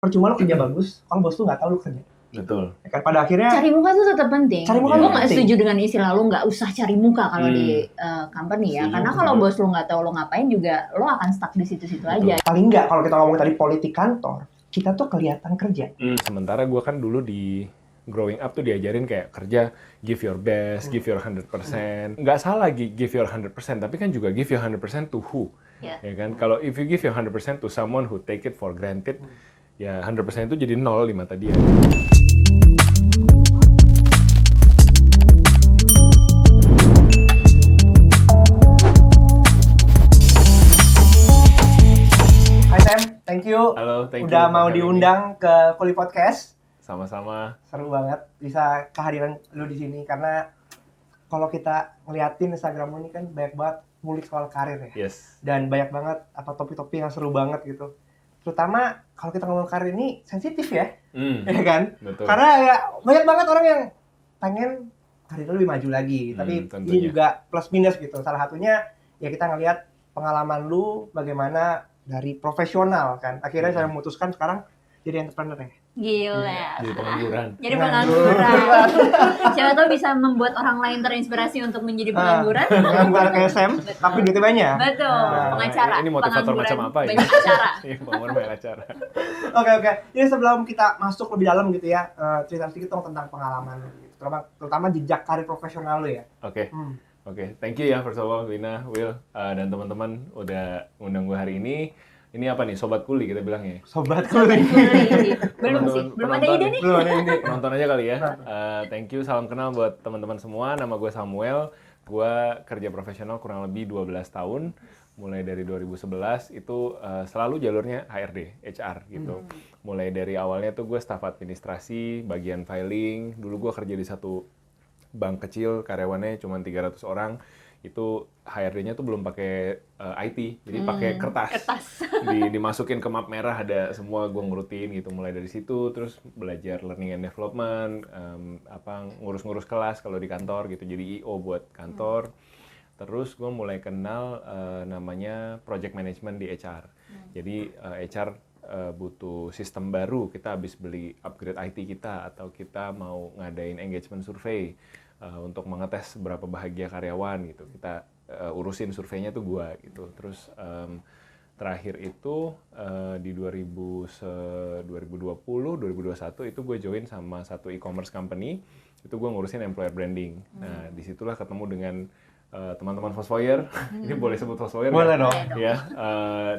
percuma lu kerja bagus, kalau bos lu nggak tahu lu kerja. Betul. Ya kan pada akhirnya Cari muka itu tetap penting. Cari muka Gue itu nggak penting. setuju dengan istilah lu nggak usah cari muka kalau di company ya. Setuju, Karena kalau bos lu nggak tahu lu ngapain juga, lo akan stuck di situ-situ aja. paling nggak kalau kita ngomong tadi politik kantor, kita tuh kelihatan kerja. Sementara gue kan dulu di growing up tuh diajarin kayak kerja, give your best, give your 100%. Nggak salah give your 100%, tapi kan juga give your 100% to who. Yeah. Ya kan? Kalau if you give your 100% to someone who take it for granted, ya 100% itu jadi 0 di mata dia. Hai Sam, thank you. Halo, thank you udah for mau having diundang ke Kuli Podcast. Sama-sama. Seru banget bisa kehadiran lu di sini karena kalau kita ngeliatin Instagram lu ini kan banyak banget ngulik soal karir ya. Yes. Dan banyak banget apa topik-topik yang seru banget gitu. Terutama kalau kita ngomong karir ini sensitif ya, ya kan? Betul. Karena ya banyak banget orang yang pengen karir lu lebih maju lagi. Tapi tentunya. ini juga plus minus gitu. Salah satunya ya kita ngelihat pengalaman lu bagaimana dari profesional kan. Akhirnya saya memutuskan sekarang jadi entrepreneur ya. Gila. Jadi pengangguran. Jadi pengangguran. Siapa tahu bisa membuat orang lain terinspirasi untuk menjadi pengangguran. Pengangguran kayak Sam, tapi duitnya banyak. Betul. Nah, Pengacara. Ini motivator Pengangguran, macam apa ya? banyak acara. Iya, pengangguran banyak acara. Oke. Jadi sebelum kita masuk lebih dalam gitu ya, cerita sedikit dong tentang pengalaman lu. Gitu. Terutama jejak karir profesional lu ya. Oke. Thank you ya first of all, Lina, Will, dan teman-teman udah ngundang gue hari ini. Ini apa nih, Sobat Kuli kita bilangnya? Sobat Kuli. Belum sih, belum ada ide nih. Belum ada ide. Nonton aja kali ya. Thank you, salam kenal buat teman-teman semua. Nama gue Samuel. Gue kerja profesional kurang lebih 12 tahun. Mulai dari 2011 itu selalu jalurnya HRD, HR gitu. Mulai dari awalnya tuh gue staf administrasi, bagian filing. Dulu gue kerja di satu bank kecil, karyawannya cuma 300 orang. Itu HRD-nya tuh belum pakai IT, jadi pakai kertas. Dimasukin ke map merah, ada semua gue ngurutin gitu. Mulai dari situ terus belajar learning and development, ngurus-ngurus kelas kalau di kantor gitu, jadi IO buat kantor. Terus gue mulai kenal namanya project management di HR. Jadi HR butuh sistem baru, kita habis beli upgrade IT kita, atau kita mau ngadain engagement survey untuk mengetes seberapa bahagia karyawan gitu. Kita urusin surveinya tuh gua gitu. Terus terakhir itu di 2020, 2021 itu gue join sama satu e-commerce company. Itu gue ngurusin employer branding. Nah, disitulah ketemu dengan teman-teman Fosfoyer. Ini boleh sebut Fosfoyer? Boleh dong. Ya,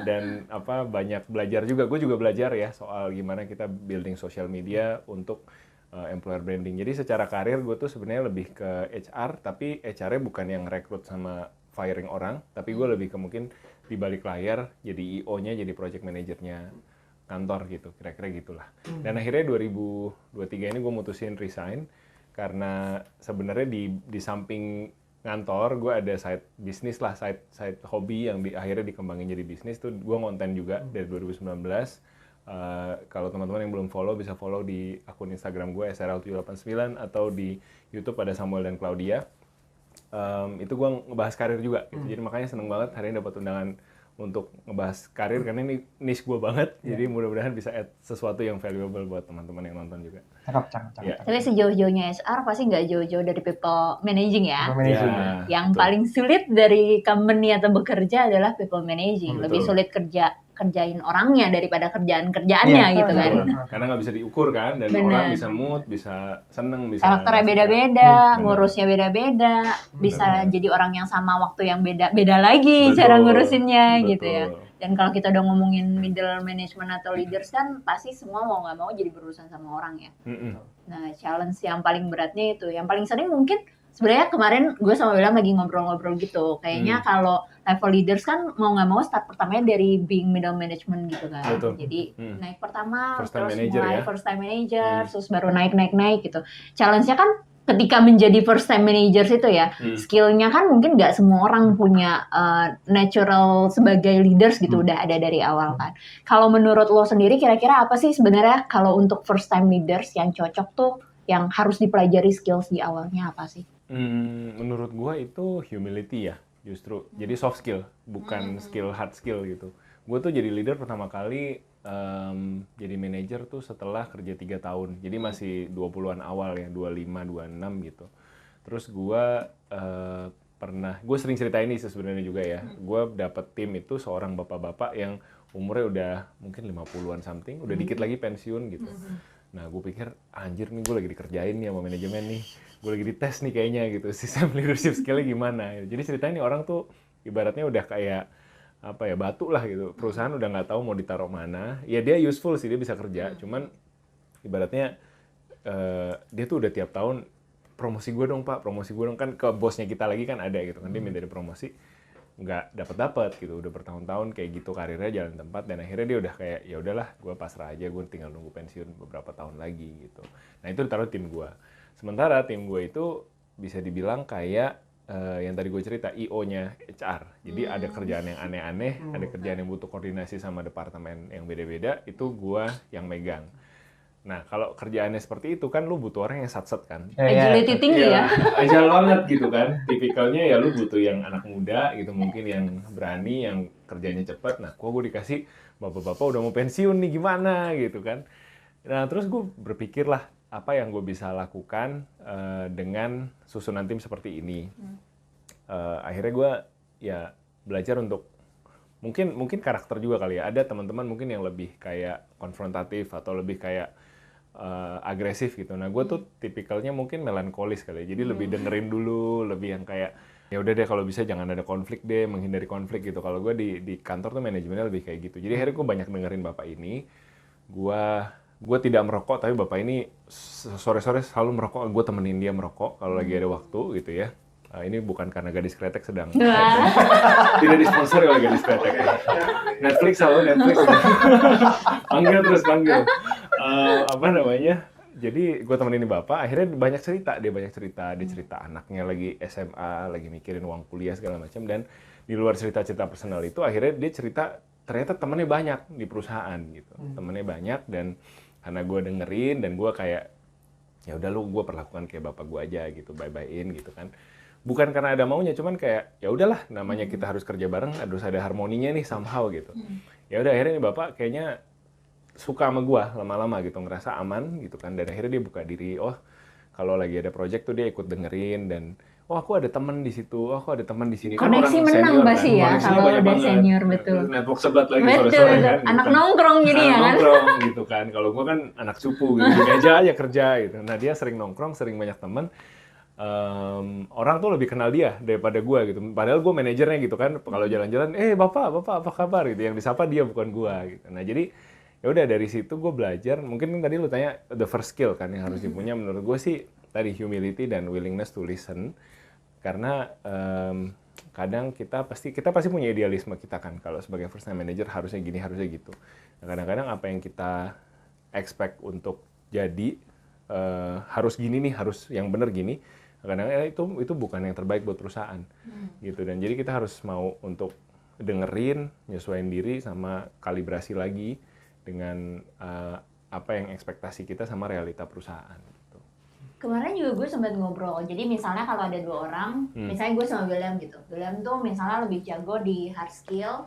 dan banyak belajar juga. Gue juga belajar ya soal gimana kita building social media untuk employer branding. Jadi secara karir gue tuh sebenarnya lebih ke HR, tapi HR-nya bukan yang rekrut sama firing orang, tapi gue lebih ke mungkin di balik layar jadi IO-nya, jadi project manajernya kantor gitu, kira-kira gitulah. Dan akhirnya 2023 ini gue mutusin resign karena sebenarnya di samping ngantor gue ada side bisnis lah, side hobi yang akhirnya dikembangin jadi bisnis tuh. Gue ngonten juga dari 2019. Kalau teman-teman yang belum follow bisa follow di akun Instagram gue SRL789 atau di YouTube ada Samuel dan Claudia. Itu gue ngebahas karir juga gitu. Jadi makanya seneng banget hari ini dapat undangan untuk ngebahas karir karena ini niche gue banget. Jadi mudah-mudahan bisa add sesuatu yang valuable buat teman-teman yang nonton juga. Cakep. Yeah. Tapi sejauh-jauhnya HR pasti nggak jauh-jauh dari people managing ya. People managing. Yang betul. paling sulit dari company atau bekerja adalah people managing. Betul. Lebih sulit kerjain orangnya daripada kerjaannya gitu kan. Karena nggak bisa diukur kan, dan Bener. orang bisa mood, bisa seneng, bisa Karakternya beda-beda, Bener. ngurusnya beda-beda, bisa jadi orang yang sama waktu yang beda lagi Betul. cara ngurusinnya gitu Betul. ya. Dan kalau kita udah ngomongin middle management atau leaders kan pasti semua mau nggak mau jadi berurusan sama orang ya. Nah, challenge yang paling beratnya itu, yang paling sering mungkin sebenarnya kemarin gue sama Bella lagi ngobrol-ngobrol gitu. Kayaknya kalau level leaders kan mau nggak mau start pertamanya dari being middle management gitu kan. Betul. Jadi naik pertama, First time terus manager mulai ya. first time manager, terus baru naik gitu. Challenge-nya kan ketika menjadi first time managers itu ya, skill-nya kan mungkin nggak semua orang punya natural sebagai leaders gitu, udah ada dari awal kan. Kalau menurut lo sendiri kira-kira apa sih sebenarnya kalau untuk first time leaders yang cocok tuh, yang harus dipelajari skills di awalnya apa sih? Menurut gua itu humility ya, justru. Jadi soft skill, bukan skill hard skill gitu. Gue tuh jadi leader pertama kali jadi manajer tuh setelah kerja 3 tahun. Jadi masih 20-an awal ya, 25, 26 gitu. Terus gue gue sering cerita ini sebenarnya juga ya. Gue dapet tim itu seorang bapak-bapak yang umurnya udah mungkin 50-an something, udah dikit lagi pensiun gitu. Nah, gue pikir, anjir nih gue lagi dikerjain nih sama manajemen nih. Gue lagi dites nih kayaknya gitu, sistem leadership skill-nya gimana. Jadi ceritanya nih orang tuh ibaratnya udah kayak, apa ya, batu lah gitu. Perusahaan udah nggak tahu mau ditaruh mana. Ya dia useful sih, dia bisa kerja. Cuman ibaratnya dia tuh udah tiap tahun, promosi gue dong Pak, promosi gue dong. Kan ke bosnya kita lagi kan ada gitu kan, dia minta promosi. Nggak dapat gitu, udah bertahun-tahun kayak gitu karirnya jalan tempat, dan akhirnya dia udah kayak ya udahlah gue pasrah aja, gue tinggal nunggu pensiun beberapa tahun lagi gitu. Nah itu ditaruh tim gue. Sementara tim gue itu bisa dibilang kayak yang tadi gue cerita, IO-nya HR. Jadi ada kerjaan yang aneh-aneh, ada kerjaan yang butuh koordinasi sama departemen yang beda-beda, itu gue yang megang. Nah, kalau kerjaannya seperti itu kan lu butuh orang yang sat-set kan. Agility tinggi ya. Agile banget gitu kan. Tipikalnya ya lu butuh yang anak muda gitu, mungkin yang berani, yang kerjanya cepat. Nah, gue dikasih bapak-bapak udah mau pensiun nih, gimana gitu kan. Nah, terus gue berpikir lah, apa yang gue bisa lakukan dengan susunan tim seperti ini. Akhirnya gue ya belajar untuk mungkin karakter juga kali ya. Ada teman-teman mungkin yang lebih kayak konfrontatif atau lebih kayak agresif gitu. Nah, gue tuh tipikalnya mungkin melankolis kali ya. Jadi lebih dengerin dulu, lebih yang kayak ya udah deh kalau bisa jangan ada konflik deh, menghindari konflik gitu. Kalau gue di kantor tuh manajemennya lebih kayak gitu. Jadi akhirnya gue banyak dengerin bapak ini. Gue tidak merokok, tapi bapak ini sore-sore selalu merokok. Gue temenin dia merokok kalau lagi ada waktu gitu ya. Ini bukan karena Gadis Kretek sedang tidak disponsori oleh Gadis Kretek. Netflix selalu Netflix. panggil. Apa namanya? Jadi gue temenin bapak, akhirnya banyak cerita. Dia cerita anaknya lagi SMA, lagi mikirin uang kuliah segala macam, dan di luar cerita-cerita personal itu akhirnya dia cerita ternyata temennya banyak di perusahaan gitu. Temennya banyak, dan karena gue dengerin dan gue kayak ya udah lu gue perlakukan kayak bapak gue aja gitu, bye-byein gitu kan. Bukan karena ada maunya, cuman kayak ya udahlah, namanya kita harus kerja bareng, harus ada harmoninya nih somehow gitu. Ya udah akhirnya nih bapak kayaknya suka sama gue lama-lama gitu, ngerasa aman gitu kan, dan akhirnya dia buka diri, kalau lagi ada project tuh dia ikut dengerin, dan aku ada teman di situ, aku ada teman di sini. Koneksi kan menang pasti kan? Ya kalau udah senior, betul. Network sebat lagi betul, sore-sore kan. Anak gitu nongkrong jadi ya kan. Nongkrong gitu kan. Kalau gue kan anak cupu gitu, di meja aja kerja gitu. Nah dia sering nongkrong, sering banyak teman. Orang tuh lebih kenal dia daripada gue gitu. Padahal gue manajernya gitu kan. Kalau jalan-jalan, bapak apa kabar gitu. Yang disapa dia bukan gue gitu. Nah jadi ya udah dari situ gue belajar. Mungkin tadi lu tanya the first skill kan yang harus dipunya. Menurut gue sih tadi humility dan willingness to listen. Karena kadang kita pasti punya idealisme kita kan. Kalau sebagai first time manager harusnya gini, harusnya gitu. Nah, kadang-kadang apa yang kita expect untuk jadi harus gini nih, harus yang bener gini. Kadang-kadang itu bukan yang terbaik buat perusahaan gitu. Dan jadi kita harus mau untuk dengerin, nyesuaiin diri sama kalibrasi lagi dengan apa yang ekspektasi kita sama realita perusahaan. Kemarin juga gue sempat ngobrol, jadi misalnya kalau ada 2 orang, misalnya gue sama William gitu. William tuh misalnya lebih jago di hard skill,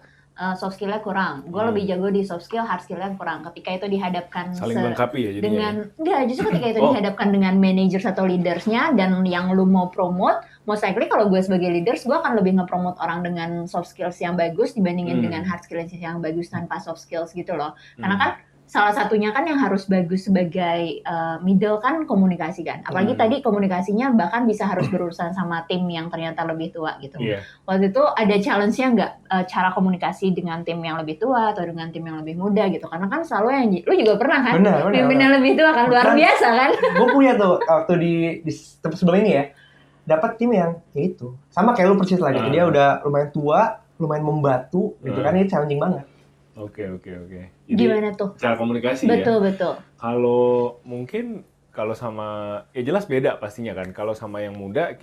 soft skill-nya kurang. Gue lebih jago di soft skill, hard skill-nya kurang. Ketika itu dihadapkan saling melengkapi ya jadinya. Justru ketika itu dihadapkan dengan managers atau leaders-nya dan yang lu mau promote, most likely kalau gue sebagai leaders, gue akan lebih nge-promote orang dengan soft skills yang bagus dibandingin dengan hard skills yang bagus tanpa soft skills gitu loh. Karena kan salah satunya kan yang harus bagus sebagai middle kan komunikasi kan. Apalagi tadi komunikasinya bahkan bisa harus berurusan sama tim yang ternyata lebih tua gitu. Yeah. Waktu itu ada challenge-nya nggak cara komunikasi dengan tim yang lebih tua atau dengan tim yang lebih muda gitu. Karena kan selalu yang lu juga pernah kan pimpin yang lebih tua kan, luar biasa kan. Gue punya tuh waktu di tempat sebelum ini ya, dapat tim yang ya itu sama kayak lu persis lagi. Dia udah lumayan tua, lumayan membatu gitu kan, ini challenging banget. Oke. Jadi, gimana tuh? Cara komunikasi betul. Kalau mungkin kalau sama ya jelas beda pastinya kan. Kalau sama yang muda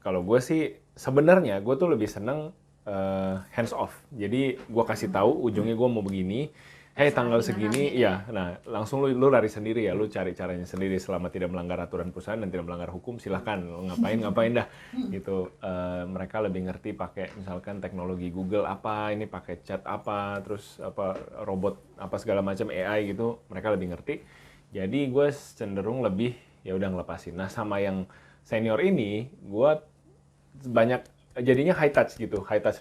kalau gue sih sebenarnya gue tuh lebih seneng hands off. Jadi gue kasih tahu ujungnya gue mau begini. hey tanggal Gimana segini, gitu ya, nah langsung lu lari sendiri ya, lu cari caranya sendiri selama tidak melanggar aturan perusahaan dan tidak melanggar hukum, silahkan lu ngapain dah, gitu. Mereka lebih ngerti pakai misalkan teknologi Google apa, ini pakai chat apa, terus apa robot apa segala macam AI gitu, mereka lebih ngerti. Jadi gue cenderung lebih ya udah ngelepasin. Nah sama yang senior ini, gue banyak jadinya high touch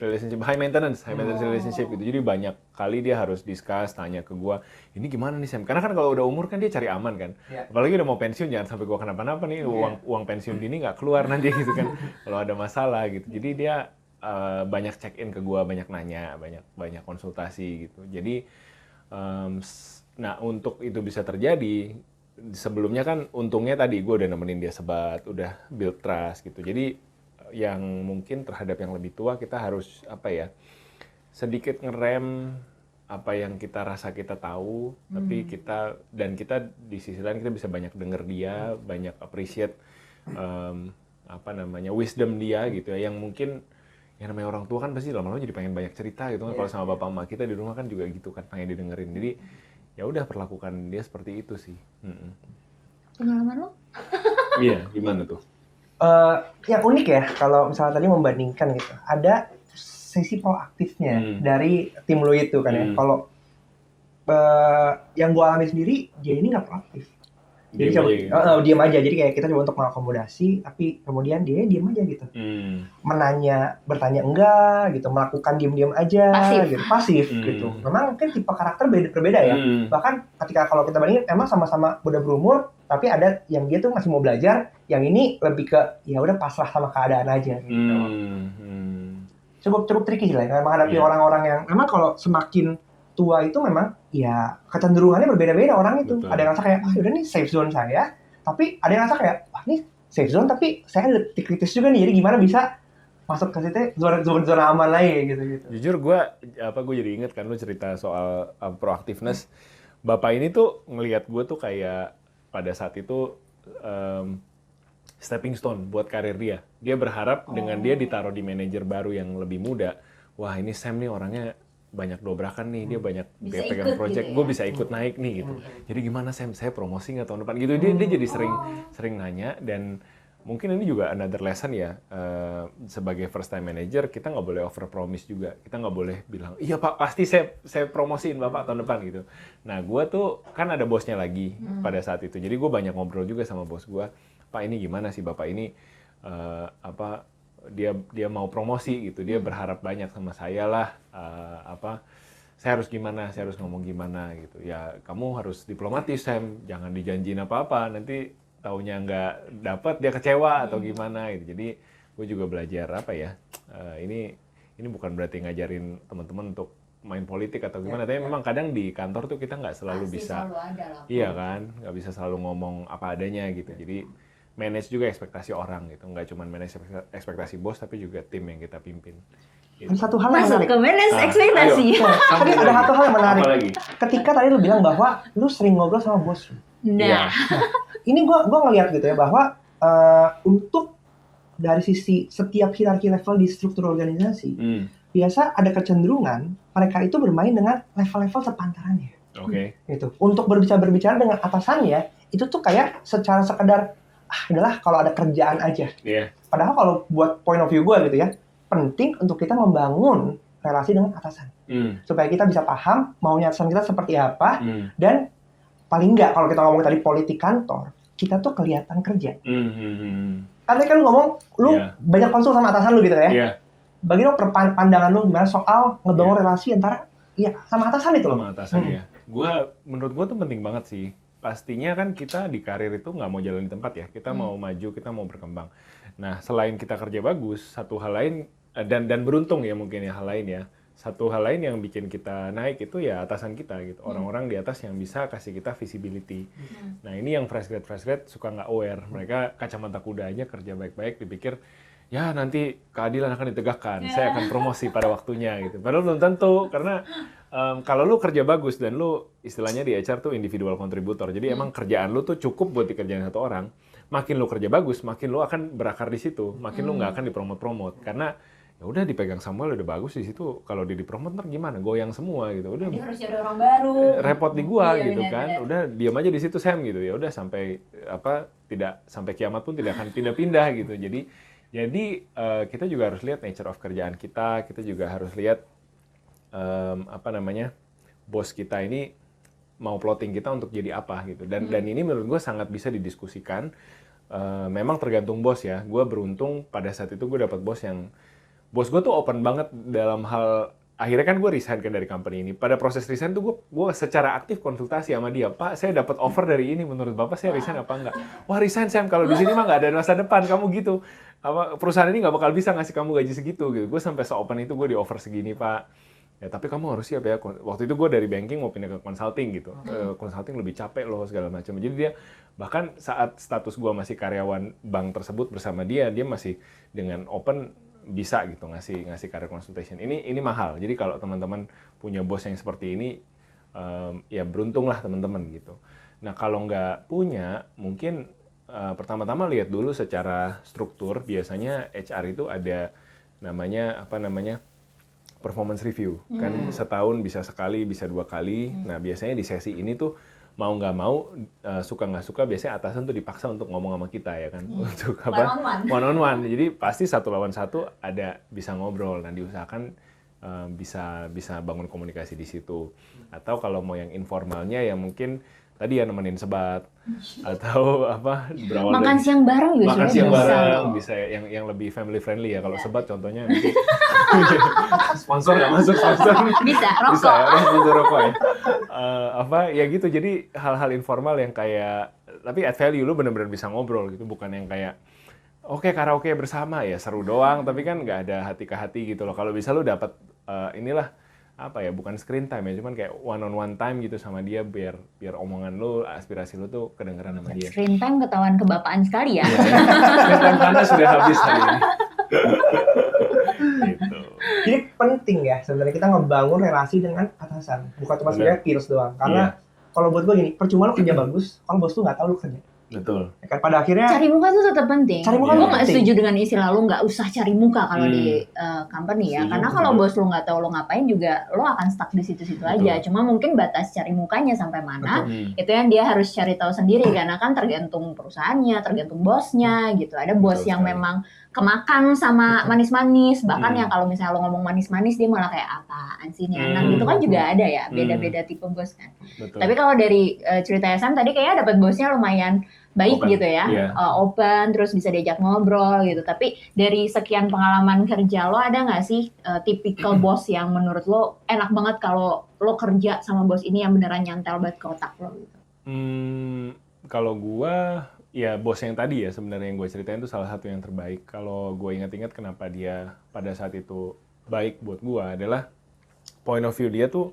relationship, high maintenance relationship gitu. Jadi banyak kali dia harus discuss, tanya ke gua, ini gimana nih Sam? Karena kan kalau udah umur kan dia cari aman kan. Iya. Apalagi udah mau pensiun, jangan sampai gua kenapa-napa nih, uang pensiun dini nggak keluar nanti gitu kan. Kalau ada masalah gitu. Jadi dia banyak check in ke gua, banyak nanya, banyak konsultasi gitu. Jadi nah untuk itu bisa terjadi, sebelumnya kan untungnya tadi gua udah nemenin dia sebat, udah build trust gitu. Jadi yang mungkin terhadap yang lebih tua kita harus apa ya, sedikit ngerem apa yang kita rasa kita tahu, tapi kita di sisi lain kita bisa banyak denger dia, banyak appreciate apa namanya wisdom dia gitu ya, yang mungkin yang namanya orang tua kan pasti lama-lama jadi pengen banyak cerita gitu kan. Kalau sama bapak emak kita di rumah kan juga gitu kan, pengen didengerin. Jadi ya udah perlakukan dia seperti itu sih. Pengalaman lo? Iya, gimana tuh? Yang unik ya, kalau misalnya tadi membandingkan gitu, ada sisi proaktifnya dari tim lo itu kan ya. Kalau yang gue alami sendiri, dia ini nggak proaktif. Jadi diam aja. Jadi kayak kita coba untuk mengakomodasi, tapi kemudian dia diam aja gitu. Bertanya enggak gitu, melakukan diam-diam aja, pasif gitu. Memang mungkin tipe karakter berbeda ya. Bahkan ketika kalau kita bandingin, emang sama-sama udah berumur, tapi ada yang dia tuh masih mau belajar, yang ini lebih ke ya udah pasrah sama keadaan aja gitu. Cukup tricky sih lah, menghadapi orang-orang yang memang kalau semakin tua itu memang ya kecenderungannya berbeda-beda orang itu. Betul. Ada yang ngerasa kayak, udah nih safe zone saya, tapi ada yang ngerasa kayak, wah ini safe zone tapi saya lebih kritis juga nih, jadi gimana bisa masuk ke situ zona aman lagi gitu. Jujur gue jadi inget kan lu cerita soal proactiveness. Bapak ini tuh ngelihat gue tuh kayak pada saat itu stepping stone buat karir dia. Dia berharap dengan dia ditaruh di manajer baru yang lebih muda, wah ini Sam nih orangnya banyak dobrakan nih, dia banyak dia pegang project, gitu ya? Gue bisa ikut naik nih gitu. Jadi gimana Sam, saya promosi nggak tahun depan gitu. Dia jadi sering nanya, dan mungkin ini juga another lesson ya, sebagai first time manager kita nggak boleh over promise juga. Kita nggak boleh bilang, iya Pak pasti saya promosiin Bapak tahun depan gitu. Nah gue tuh kan ada bosnya lagi pada saat itu, jadi gue banyak ngobrol juga sama bos gue, Pak ini gimana sih Bapak ini dia mau promosi gitu, dia berharap banyak sama saya lah, saya harus gimana, saya harus ngomong gimana gitu. Ya kamu harus diplomatis Sam, jangan dijanjiin apa-apa, nanti taunya nggak dapat dia kecewa atau gimana gitu. Jadi gue juga belajar ini bukan berarti ngajarin teman-teman untuk main politik atau gimana, tapi memang kadang di kantor tuh kita nggak selalu bisa, iya kan, nggak bisa selalu ngomong apa adanya gitu. Jadi manage juga ekspektasi orang gitu, nggak cuma manage ekspektasi bos tapi juga tim yang kita pimpin. Gitu. Ada satu hal yang menarik. Masuk ke manage ekspektasi. Tapi ada satu hal yang menarik. Ketika tadi lu bilang bahwa lu sering ngobrol sama bos lu. Nah, ini gua ngeliat gitu ya bahwa untuk dari sisi setiap hierarki level di struktur organisasi, biasa ada kecenderungan mereka itu bermain dengan level-level sepantarannya. Oke. Gitu. Untuk berbicara dengan atasannya itu tuh kayak secara sekedar adalah kalau ada kerjaan aja. Padahal kalau buat point of view gue gitu ya, penting untuk kita membangun relasi dengan atasan. Supaya kita bisa paham maunya atasan kita seperti apa, dan paling nggak kalau kita ngomong tadi politik kantor, kita tuh kelihatan kerja. Karena kan lu ngomong, lu banyak konsul sama atasan lu gitu ya. Bagaimana pandangan lu gimana soal ngebangun relasi antara sama atasan itu loh? Sama atasan ya. Menurut gue tuh penting banget sih. Pastinya kan kita di karir itu nggak mau jalan di tempat ya, kita mau maju, kita mau berkembang. Nah selain kita kerja bagus, satu hal lain dan beruntung ya mungkin ya hal lain ya, satu hal lain yang bikin kita naik itu ya atasan kita gitu, orang-orang di atas yang bisa kasih kita visibility. Nah ini yang fresh grad suka nggak aware, mereka kacamata kuda aja kerja baik-baik, dipikir ya nanti keadilan akan ditegakkan, saya akan promosi pada waktunya gitu. Padahal belum tentu, karena kalau lu kerja bagus dan lu istilahnya di HR tuh individual contributor, jadi emang kerjaan lu tuh cukup buat dikerjain satu orang. Makin lu kerja bagus, makin lu akan berakar di situ, makin lu nggak akan dipromot-promot, karena ya udah dipegang Samuel udah bagus di situ, kalau dia dipromote ntar gimana, goyang semua gitu, udah Dia harus cari orang baru. repot di gua Iya, gitu benar, kan, benar. udah diam aja di situ Sam gitu, ya udah sampai tidak sampai kiamat pun tidak akan pindah-pindah gitu. Jadi kita juga harus lihat nature of kerjaan kita juga harus lihat bos kita ini mau plotting kita untuk jadi apa gitu, dan ini menurut gua sangat bisa didiskusikan. Memang tergantung bos ya. Gue beruntung pada saat itu gue dapat bos gue tuh open banget dalam hal, akhirnya kan gue resign kan dari company ini. Pada proses resign tuh gue secara aktif konsultasi sama dia. Pak, saya dapat offer dari ini, menurut Bapak saya resign apa enggak? Wah, resign Sam, kalau di sini mah nggak ada masa depan kamu gitu. Perusahaan ini nggak bakal bisa ngasih kamu gaji segitu gitu. Gue sampai se-open itu, gue di offer segini Pak. Ya tapi kamu harus siap ya. Waktu itu gue dari banking mau pindah ke consulting gitu. Consulting lebih capek loh segala macam. Jadi dia bahkan saat status gue masih karyawan bank tersebut bersama dia masih dengan open bisa gitu ngasih career consultation. Ini mahal. Jadi kalau teman-teman punya bos yang seperti ini, ya beruntung lah teman-teman gitu. Nah kalau nggak punya, mungkin pertama-tama lihat dulu secara struktur. Biasanya HR itu ada namanya performance review, kan setahun bisa sekali, bisa 2 kali. Nah biasanya di sesi ini tuh mau nggak mau, suka nggak suka, biasanya atasan tuh dipaksa untuk ngomong sama kita ya kan, untuk one on one. Jadi pasti 1 lawan 1 ada bisa ngobrol. Nah diusahakan bisa bangun komunikasi di situ. Atau kalau mau yang informalnya ya mungkin tadi ya nemenin sebat atau berawal Makan siang bareng juga makan siang bisa. bareng, bisa yang lebih family friendly ya. Kalau sebat contohnya nanti sponsor nggak masuk sponsor Bisa, rokok. bisa ya, sponsor rokok ya. Ya gitu, jadi hal-hal informal yang kayak tapi add value, lu bener-bener bisa ngobrol gitu, bukan yang kayak oke, karaoke bersama ya seru doang tapi kan nggak ada hati ke hati gitu loh. Kalau bisa lu dapat bukan screen time ya, cuman kayak one on one time gitu sama dia, biar omongan lu, aspirasi lu tuh kedengeran sama dia. Screen time ketahuan kebapaan sekali ya. Screen time karena sudah habis hari ini. Gitu. Jadi penting ya sebenarnya kita ngebangun relasi dengan atasan, bukan cuma sekedar peers doang. Karena kalau buat gue gini, percuma lu kerja bagus kalau bos tuh nggak tahu lu kerja. Betul. Ya kan pada akhirnya Cari muka tuh tetap penting. Cari muka Gue tuh nggak penting. setuju dengan istilah lu nggak usah cari muka kalau di company ya. Setuju, Karena kalau bos lu nggak tahu lu ngapain juga, lu akan stuck di situ-situ aja. Cuma mungkin batas cari mukanya sampai mana, itu yang dia harus cari tahu sendiri. Karena kan tergantung perusahaannya, tergantung bosnya gitu. Ada bos yang memang kemakan sama manis-manis. Bahkan yang kalau misalnya lo ngomong manis-manis, dia malah kayak apaan sih nih anak. Gitu kan juga ada ya, beda-beda tipe bos kan. Betul. Tapi kalau dari cerita Sam tadi kayaknya dapat bosnya lumayan baik Open, gitu ya, iya. open, terus bisa diajak ngobrol gitu. Tapi dari sekian pengalaman kerja lo, ada nggak sih tipikal bos yang menurut lo enak banget kalau lo kerja sama bos ini yang beneran nyantel banget ke otak lo gitu? Kalau gua, ya bos yang tadi ya sebenarnya yang gue ceritain itu salah satu yang terbaik. Kalau gue ingat-ingat kenapa dia pada saat itu baik buat gua adalah point of view dia tuh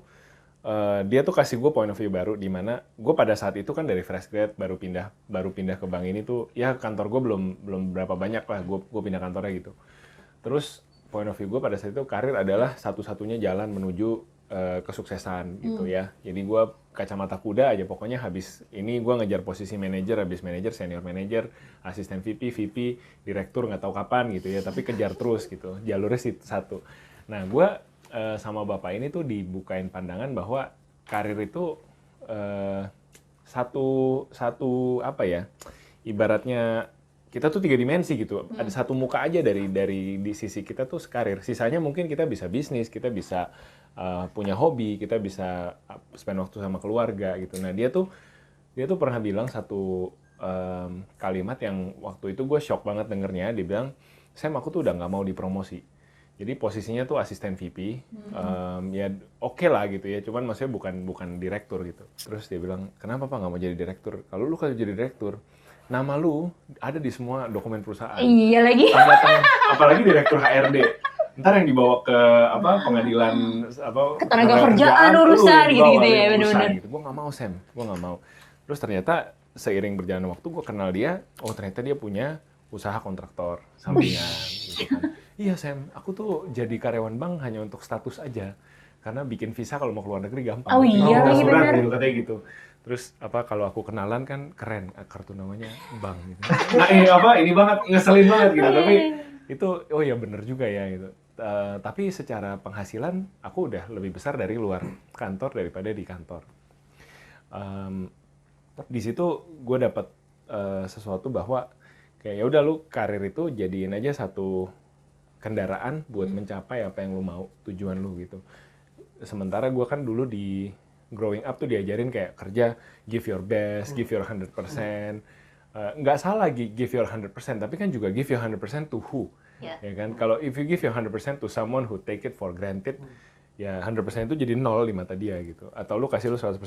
kasih gue point of view baru, di mana gue pada saat itu kan dari fresh grad baru pindah ke bank ini tuh ya, kantor gue belum berapa banyak lah gue pindah kantornya gitu. Terus point of view gue pada saat itu karir adalah satu-satunya jalan menuju kesuksesan gitu ya. Jadi gue kacamata kuda aja, pokoknya habis ini gue ngejar posisi manajer, habis manajer senior manajer, asisten VP, direktur nggak tahu kapan gitu ya, tapi kejar terus gitu, jalurnya satu. Nah gue sama bapak ini tuh dibukain pandangan bahwa karir itu satu ibaratnya kita tuh 3 dimensi gitu. Ada satu muka aja dari di sisi kita tuh karir. Sisanya mungkin kita bisa bisnis, kita bisa punya hobi, kita bisa spend waktu sama keluarga gitu. Nah dia tuh pernah bilang satu kalimat yang waktu itu gue shock banget dengernya. Dia bilang, Sam, aku tuh udah nggak mau dipromosi. Jadi posisinya tuh asisten VP, ya oke lah gitu ya, cuman maksudnya bukan direktur gitu. Terus dia bilang, kenapa Pak nggak mau jadi direktur? Kalau lu jadi direktur, nama lu ada di semua dokumen perusahaan. Iya lagi. Apalagi direktur HRD. Ntar yang dibawa ke pengadilan ketenagakerjaan urusan gitu ya, benar-benar. Gitu. Gue nggak mau Sam, gue nggak mau. Terus ternyata seiring berjalan waktu gue kenal dia, oh ternyata dia punya usaha kontraktor sampingan gitu kan. Iya Sam, aku tuh jadi karyawan bank hanya untuk status aja. Karena bikin visa kalau mau keluar negeri gampang. Oh iya lagi benar. Gitu, katanya gitu. Terus kalau aku kenalan kan keren, kartu namanya bank gitu. Nah ini banget, ngeselin banget gitu. Tapi itu oh ya bener juga ya gitu. Tapi secara penghasilan aku udah lebih besar dari luar kantor daripada di kantor. Di situ gue dapat sesuatu bahwa kayak ya udah lu karir itu jadiin aja satu kendaraan buat mencapai apa yang lu mau, tujuan lu gitu. Sementara gue kan dulu di growing up tuh diajarin kayak kerja, give your best, give your 100%. Nggak salah give your 100%, tapi kan juga give your 100% to who? Ya kan? Kalau if you give your 100% to someone who take it for granted, ya 100% itu jadi 0 di mata dia gitu. Atau lu kasih lu 100%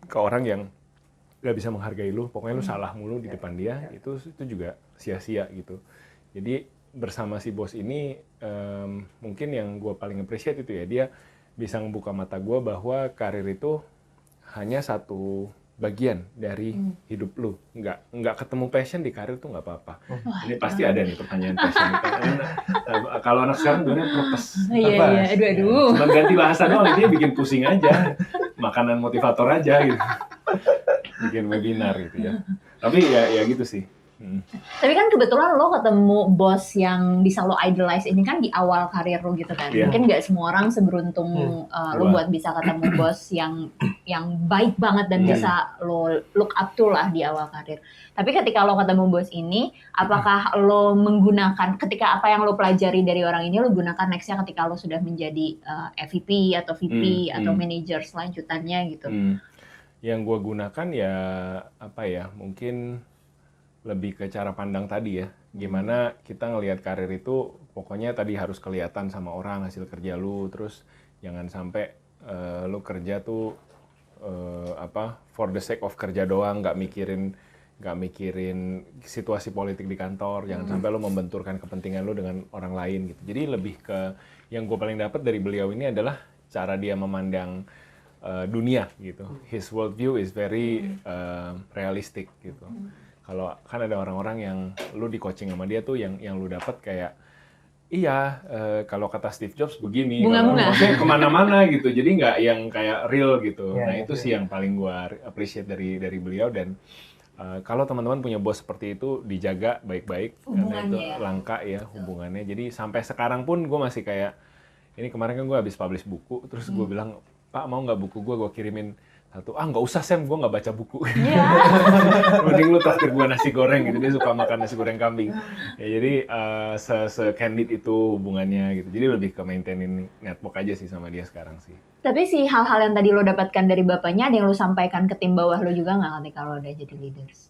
ke orang yang nggak bisa menghargai lu, pokoknya lu salah mulu di depan dia, itu juga sia-sia gitu. Jadi bersama si bos ini, mungkin yang gue paling appreciate itu ya, dia bisa membuka mata gue bahwa karir itu hanya satu bagian dari hidup lu. Nggak ketemu passion di karir tuh nggak apa-apa. Ini pasti ada nih pertanyaan passion. Kalau anak sekarang dunia propes. Iya, aduh. Cuma ganti bahasa doang, dia bikin pusing aja. Makanan motivator aja gitu. Bikin webinar gitu ya. Tapi ya gitu sih. Tapi kan kebetulan lo ketemu bos yang bisa lo idolize ini kan di awal karir lo gitu kan. Mungkin nggak semua orang seberuntung lo buat bisa ketemu bos yang baik banget dan bisa lo look up to lah di awal karir. Tapi ketika lo ketemu bos ini, apakah lo menggunakan ketika apa yang lo pelajari dari orang ini lo gunakan nextnya ketika lo sudah menjadi EVP atau VP atau manager selanjutannya gitu? Yang gue gunakan ya apa ya, mungkin lebih ke cara pandang tadi ya, gimana kita ngelihat karir itu pokoknya tadi harus kelihatan sama orang hasil kerja lu, terus jangan sampai lu kerja tuh for the sake of kerja doang, nggak mikirin situasi politik di kantor, jangan sampai lu membenturkan kepentingan lu dengan orang lain gitu. Jadi lebih ke yang gue paling dapat dari beliau ini adalah cara dia memandang dunia gitu. His worldview is very realistic gitu. Kalau kan ada orang-orang yang lu di coaching sama dia tuh yang lu dapat kayak kalau kata Steve Jobs begini, maksudnya kemana-mana gitu, jadi nggak yang kayak real gitu. Nah itu sih yang paling gua appreciate dari beliau. Dan kalau teman-teman punya bos seperti itu, dijaga baik-baik karena itu langka ya hubungannya. Jadi sampai sekarang pun gue masih kayak ini, kemarin kan gue habis publish buku, terus gue bilang, Pak mau nggak buku gue kirimin satu? Nggak usah Sam, gue nggak baca buku. Mending lu traktir gue nasi goreng gitu, dia suka makan nasi goreng kambing. Ya jadi se-candid itu hubungannya gitu, jadi lebih ke maintaining network aja sih sama dia sekarang sih. Tapi sih hal-hal yang tadi lo dapatkan dari bapaknya, ada yang lo sampaikan ke tim bawah lo juga nggak ketika lo udah jadi leaders?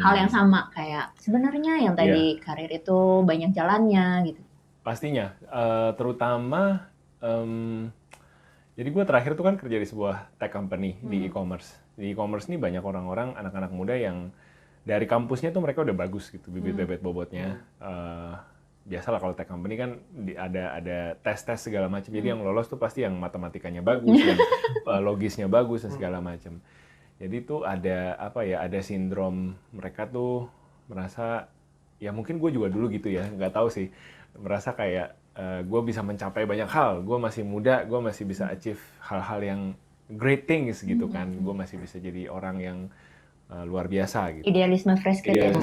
Hal yang sama kayak sebenarnya yang tadi karir itu banyak jalannya gitu. Pastinya, terutama jadi gue terakhir tuh kan kerja di sebuah tech company di e-commerce. Di e-commerce ini banyak orang-orang, anak-anak muda yang dari kampusnya tuh mereka udah bagus gitu, bibit-bibit bobotnya. Biasalah kalau tech company kan ada tes-tes segala macam. Jadi yang lolos tuh pasti yang matematikanya bagus, yang logisnya bagus dan segala macam. Jadi tuh ada ada sindrom mereka tuh merasa, ya mungkin gue juga dulu gitu ya, nggak tahu sih, merasa kayak gue bisa mencapai banyak hal, gue masih muda, gue masih bisa achieve hal-hal yang great things gitu kan, gue masih bisa jadi orang yang luar biasa gitu. Idealisme fresh graduate.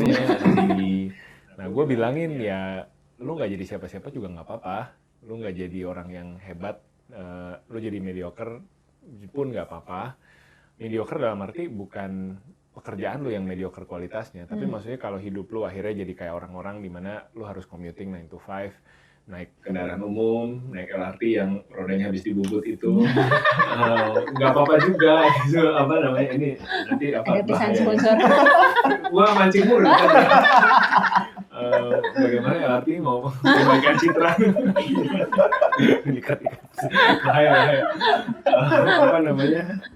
Nah gue bilangin ya, lu nggak jadi siapa-siapa juga nggak apa-apa, lu nggak jadi orang yang hebat, lu jadi mediocre pun nggak apa-apa. Mediocre dalam arti bukan pekerjaan lu yang mediocre kualitasnya, tapi maksudnya kalau hidup lu akhirnya jadi kayak orang-orang di mana lu harus commuting 9 to 5, naik kendaraan umum, naik LRT yang rodanya habis dibubut itu, nggak apa-apa juga, itu ini nanti ada pesan sponsor. Gua mancing mulu kan. Bagaimana LRT mau memberikan citra dikat bahaya.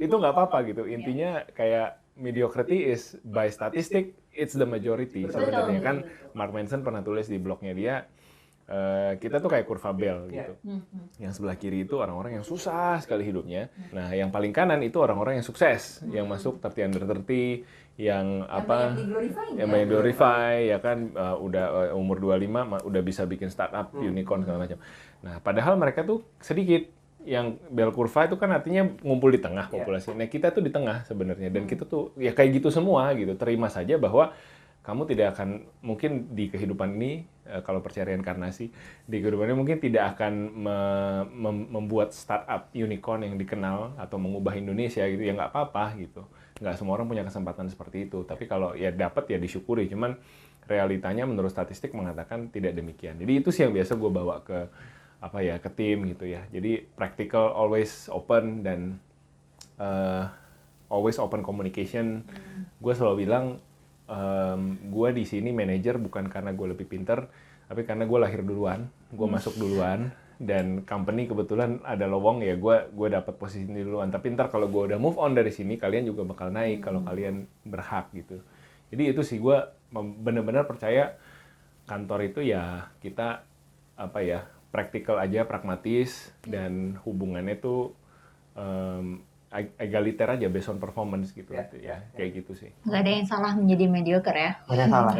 Itu nggak apa-apa gitu, intinya kayak mediocrity is by statistic it's the majority sebenarnya kan. Mark Manson pernah tulis di blognya dia, kita tuh kayak kurva Bell gitu. Yang sebelah kiri itu orang-orang yang susah sekali hidupnya. Nah, yang paling kanan itu orang-orang yang sukses, yang masuk 30 under 30, yang banyak glorify ya kan, udah umur 25 udah bisa bikin startup, unicorn segala macam. Nah, padahal mereka tuh sedikit. Yang bell kurva itu kan artinya ngumpul di tengah populasi. Nah, kita tuh di tengah sebenarnya, dan kita tuh ya kayak gitu semua gitu. Terima saja bahwa kamu tidak akan mungkin di kehidupan ini kalau percaya reinkarnasi, di kehidupan ini mungkin tidak akan membuat startup unicorn yang dikenal atau mengubah Indonesia gitu, ya nggak apa-apa gitu. Nggak semua orang punya kesempatan seperti itu. Tapi kalau ya dapat ya disyukuri. Cuman realitanya menurut statistik mengatakan tidak demikian. Jadi itu sih yang biasa gue bawa ke ke tim gitu ya. Jadi practical, always open, dan always open communication. Gue selalu bilang gue di sini manajer bukan karena gue lebih pinter, tapi karena gue lahir duluan, gue masuk duluan, dan company kebetulan ada lowong ya gue dapat posisi ini duluan. Tapi ntar kalau gue udah move on dari sini, kalian juga bakal naik kalau kalian berhak gitu. Jadi itu sih gue benar-benar percaya kantor itu ya kita praktikal aja, pragmatis, dan hubungannya tuh egaliter aja, based on performance gitu. Ya, kayak gitu sih. Nggak ada yang salah menjadi mediocre ya? Nggak ada yang salah.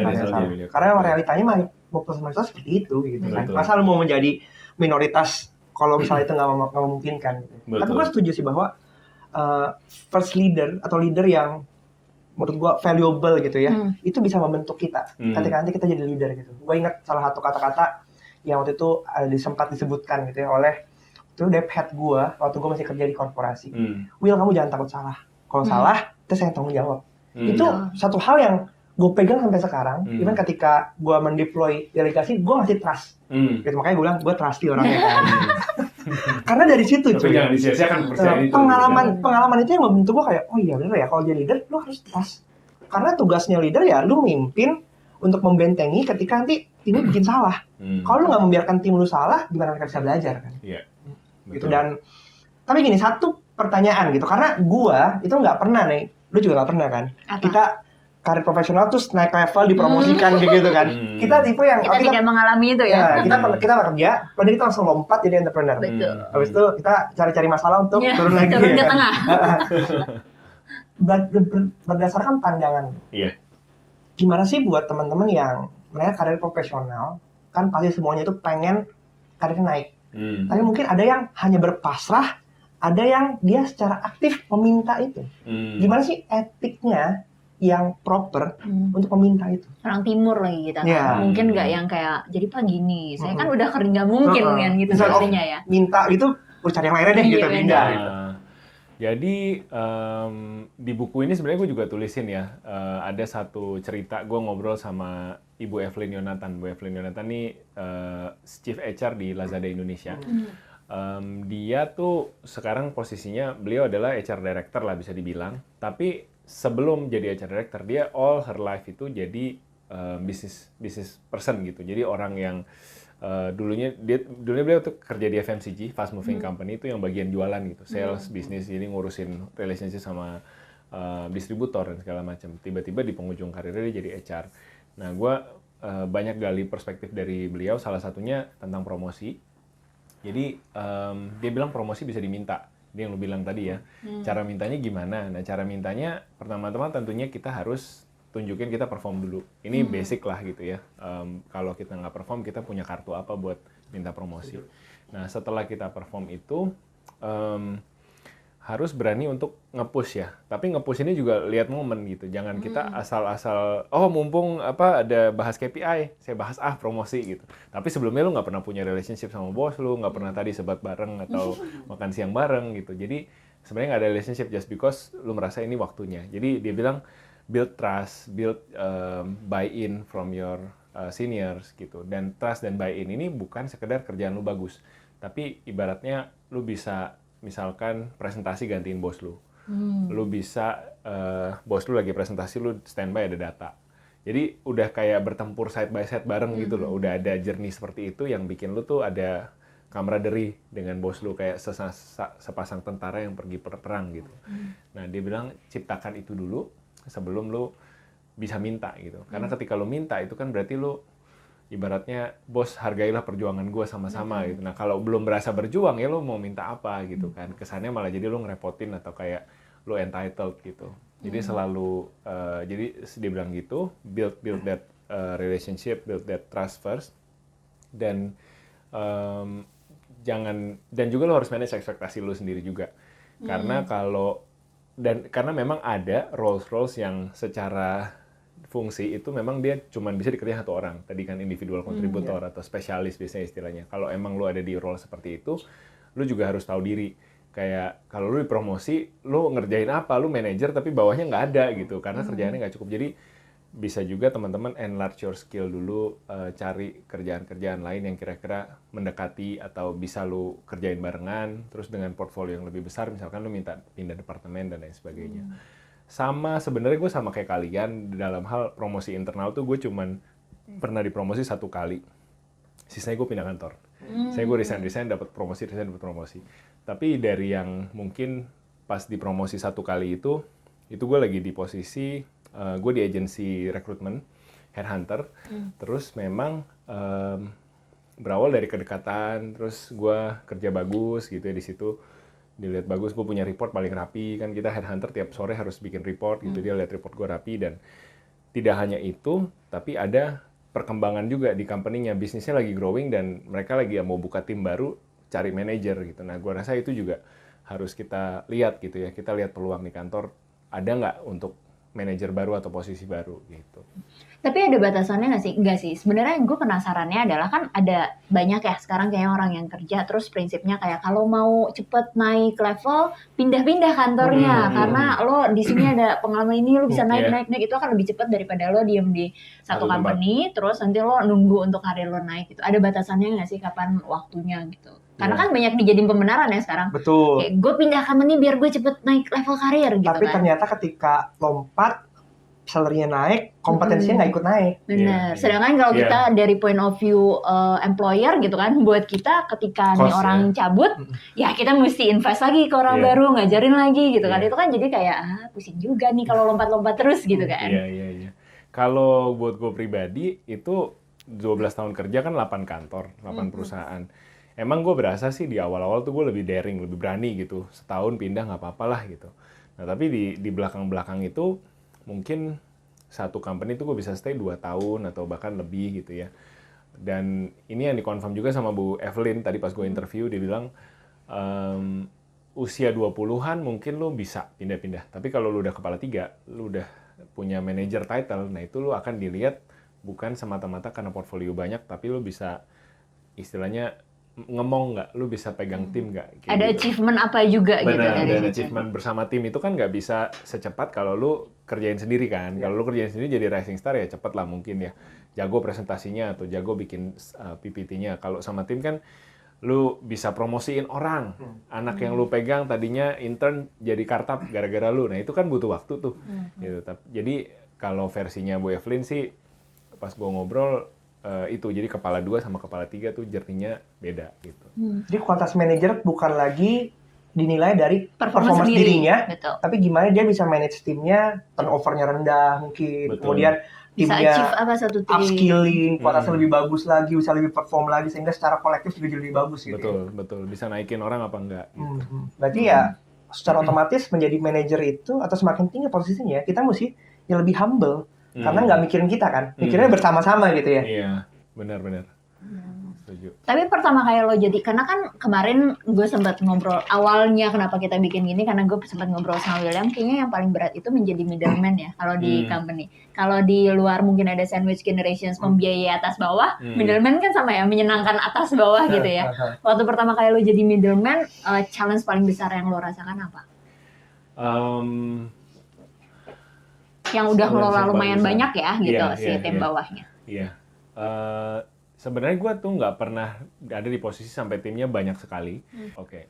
Karena realitanya mau mayoritas seperti itu gitu kan. Masa lu mau menjadi minoritas kalau misalnya itu nggak memungkinkan gitu. Tapi gue setuju sih bahwa first leader atau leader yang menurut gue valuable gitu ya, itu bisa membentuk kita ketika nanti kita jadi leader gitu. Gue ingat salah satu kata-kata yang waktu itu sempat disebutkan gitu ya oleh itu dev head gue waktu gue masih kerja di korporasi. Will, kamu jangan takut salah. Kalau salah, itu saya tanggung jawab. Itu satu hal yang gue pegang sampai sekarang. Even ketika gue mendeploy delegasi, gue masih trust. Gitu, makanya gue bilang gue trusty orangnya kan. Karena dari situ tapi jangan disia-siakan kepercayaan itu. Pengalaman itu yang membentuk gue kayak, oh iya bener ya, kalau jadi leader lu harus trust. Karena tugasnya leader ya lu mimpin untuk membentengi ketika nanti tim lu bikin salah. Kalau lu nggak membiarkan tim lu salah, gimana mereka bisa belajar kan? Iya. Gitu. Dan tapi gini, satu pertanyaan gitu, karena gua itu nggak pernah nih, lu juga nggak pernah kan? Apa? Kita karir profesional terus naik level dipromosikan gitu kan? Kita tipe yang kita tidak mengalami itu ya? Kita kerja, lalu kita langsung lompat jadi entrepreneur. Betul. Habis itu kita cari-cari masalah untuk turun lagi. Turun ke kan? tengah. Berdasarkan pandangan. Iya. Gimana sih buat teman-teman yang mereka karir profesional, kan pasti semuanya itu pengen karirnya naik. Tapi mungkin ada yang hanya berpasrah, ada yang dia secara aktif meminta itu. Gimana sih etiknya yang proper untuk meminta itu? Orang timur lagi kita Yeah. mungkin nggak yang kayak jadi Pak gini, saya kan udah kering, nggak mungkin kan gitu sepertinya ya. Minta gitu, udah cari yang lainnya deh gitu, pindah. Gitu. Jadi di buku ini sebenarnya gue juga tulisin ya, ada satu cerita gue ngobrol sama Ibu Evelyn Yonatan. Bu Evelyn Yonatan ini Chief HR di Lazada Indonesia. Dia tuh sekarang posisinya, beliau adalah HR Director lah bisa dibilang. Tapi sebelum jadi HR Director, dia all her life itu jadi business person gitu. Jadi orang yang dulunya beliau tuh kerja di FMCG, fast moving company, itu yang bagian jualan gitu, sales, bisnis, jadi ngurusin relationship sama distributor dan segala macam. Tiba-tiba di penghujung karirnya dia jadi HR. Nah, gue banyak gali perspektif dari beliau, salah satunya tentang promosi. Jadi dia bilang promosi bisa diminta, dia yang lu bilang tadi ya. Cara mintanya gimana? Nah, cara mintanya pertama-tama tentunya kita harus tunjukin kita perform dulu. Ini basic lah gitu ya. Kalau kita nggak perform, kita punya kartu apa buat minta promosi. Nah, setelah kita perform itu, harus berani untuk nge-push ya. Tapi nge-push ini juga lihat momen gitu. Jangan kita asal-asal, oh mumpung ada bahas KPI, saya bahas promosi gitu. Tapi sebelumnya lu nggak pernah punya relationship sama bos lu, nggak pernah tadi sebat bareng atau makan siang bareng gitu. Jadi sebenarnya nggak ada relationship just because lu merasa ini waktunya. Jadi dia bilang, build trust, build buy-in from your seniors gitu. Dan trust dan buy-in ini bukan sekedar kerjaan lu bagus, tapi ibaratnya lu bisa misalkan presentasi gantiin bos lu. Lu bisa bos lu lagi presentasi, lu standby ada data. Jadi udah kayak bertempur side by side bareng gitu loh. Udah ada journey seperti itu yang bikin lu tuh ada camaraderie dengan bos lu, kayak sepasang tentara yang pergi perang gitu. Nah, dia bilang ciptakan itu dulu sebelum lu bisa minta gitu. Karena ketika lu minta itu kan berarti lu ibaratnya, bos hargailah perjuangan gue sama-sama gitu. Nah, kalau belum berasa berjuang ya lu mau minta apa gitu kan. Kesannya malah jadi lu ngerepotin atau kayak lu entitled gitu. Jadi selalu, jadi dia bilang gitu, build that relationship, build that trust first. Dan dan juga lu harus manage ekspektasi lu sendiri juga. Karena karena memang ada roles yang secara fungsi itu memang dia cuma bisa dikerjain satu orang. Tadi kan individual contributor atau spesialis biasanya istilahnya. Kalau emang lu ada di role seperti itu, lu juga harus tahu diri. Kayak kalau lu dipromosi, lu ngerjain apa? Lu manajer tapi bawahnya nggak ada gitu, karena kerjaannya nggak cukup. Jadi bisa juga teman-teman enlarge your skill dulu, cari kerjaan-kerjaan lain yang kira-kira mendekati atau bisa lu kerjain barengan, terus dengan portfolio yang lebih besar, misalkan lu minta pindah departemen dan lain sebagainya. Sama sebenarnya gue sama kayak kalian dalam hal promosi internal tuh gue cuman pernah dipromosi 1 kali, sisanya gue pindah kantor. Saya gue resign dapat promosi. Tapi dari yang mungkin pas dipromosi 1 kali itu gue lagi di posisi gue di agensi rekrutmen, headhunter, terus memang berawal dari kedekatan, terus gue kerja bagus gitu ya di situ, dilihat bagus, gue punya report paling rapi, kan kita headhunter tiap sore harus bikin report gitu, dia lihat report gue rapi, dan tidak hanya itu, tapi ada perkembangan juga di company-nya, bisnisnya lagi growing dan mereka lagi mau buka tim baru, cari manajer gitu. Nah, gue rasa itu juga harus kita lihat gitu ya, kita lihat peluang di kantor, ada nggak untuk manajer baru atau posisi baru gitu. Tapi ada batasannya nggak sih? Enggak sih. Sebenarnya gue penasarannya adalah kan ada banyak ya sekarang kayak orang yang kerja terus prinsipnya kayak kalau mau cepet naik level pindah-pindah kantornya karena lo di sini ada pengalaman ini lo bisa naik itu akan lebih cepat daripada lo diem di satu company terus nanti lo nunggu untuk karir lo naik gitu. Ada batasannya nggak sih kapan waktunya gitu? Karena kan banyak dijadiin pembenaran ya sekarang. Betul. Kayak gue pindah company biar gue cepet naik level karir gitu. Tapi kan. ternyata ketika lompat, salary-nya naik, kompetensinya nggak ikut naik. Bener. Sedangkan kalau kita dari point of view employer gitu kan, buat kita ketika nih orang cabut, ya kita mesti invest lagi ke orang baru, ngajarin lagi gitu kan. Itu kan jadi kayak pusing juga nih kalau lompat-lompat terus gitu kan. Iya. Kalau buat gue pribadi itu 12 tahun kerja kan 8 kantor, 8 perusahaan. Emang gue berasa sih di awal-awal tuh gue lebih daring, lebih berani gitu. Setahun pindah nggak apa-apa lah gitu. Nah tapi di belakang-belakang itu mungkin satu company itu gue bisa stay 2 tahun atau bahkan lebih gitu ya. Dan ini yang dikonfirm juga sama Bu Evelyn tadi pas gue interview, dia bilang usia 20-an mungkin lo bisa pindah-pindah. Tapi kalau lo udah kepala 3, lo udah punya manager title, nah itu lo akan dilihat bukan semata-mata karena portfolio banyak, tapi lo bisa istilahnya ngemong nggak, lu bisa pegang tim nggak? Ada gitu. Achievement apa juga gitu dari situ. Achievement bersama tim itu kan nggak bisa secepat kalau lu kerjain sendiri kan. Kalau lu kerjain sendiri jadi rising star ya cepet lah mungkin ya. Jago presentasinya atau jago bikin PPT-nya. Kalau sama tim kan lu bisa promosiin orang. Anak yang lu pegang tadinya intern jadi kartap gara-gara lu. Nah itu kan butuh waktu tuh. Gitu. Jadi kalau versinya Bu Evelyn sih pas gua ngobrol itu jadi kepala 2 sama kepala 3 tuh journey-nya beda gitu. Jadi kualitas manajer bukan lagi dinilai dari performance dirinya, tapi gimana dia bisa manage timnya, turnover-nya rendah mungkin, kemudian timnya upskilling, kualitasnya lebih bagus lagi, bisa lebih perform lagi sehingga secara kolektif juga jadi lebih bagus gitu. Betul. Bisa naikin orang apa enggak gitu. Berarti ya secara otomatis menjadi manajer itu atau semakin tinggi posisinya, kita mesti yang lebih humble. Karena nggak mikirin kita kan, mikirnya bersama-sama gitu ya. Iya, benar. Setuju. Tapi pertama kayak lo jadi, karena kan kemarin gue sempat ngobrol, awalnya kenapa kita bikin gini, karena gue sempat ngobrol sama William, kayaknya yang paling berat itu menjadi middleman ya, kalau di company. Kalau di luar mungkin ada sandwich generations, membiayai atas bawah, middleman kan sama ya, menyenangkan atas bawah gitu ya. Waktu pertama kali lo jadi middleman, challenge paling besar yang lo rasakan apa? Yang udah ngelola lumayan banyak ya gitu tim bawahnya. Iya. Sebenarnya gue tuh nggak pernah ada di posisi sampai timnya banyak sekali. Oke.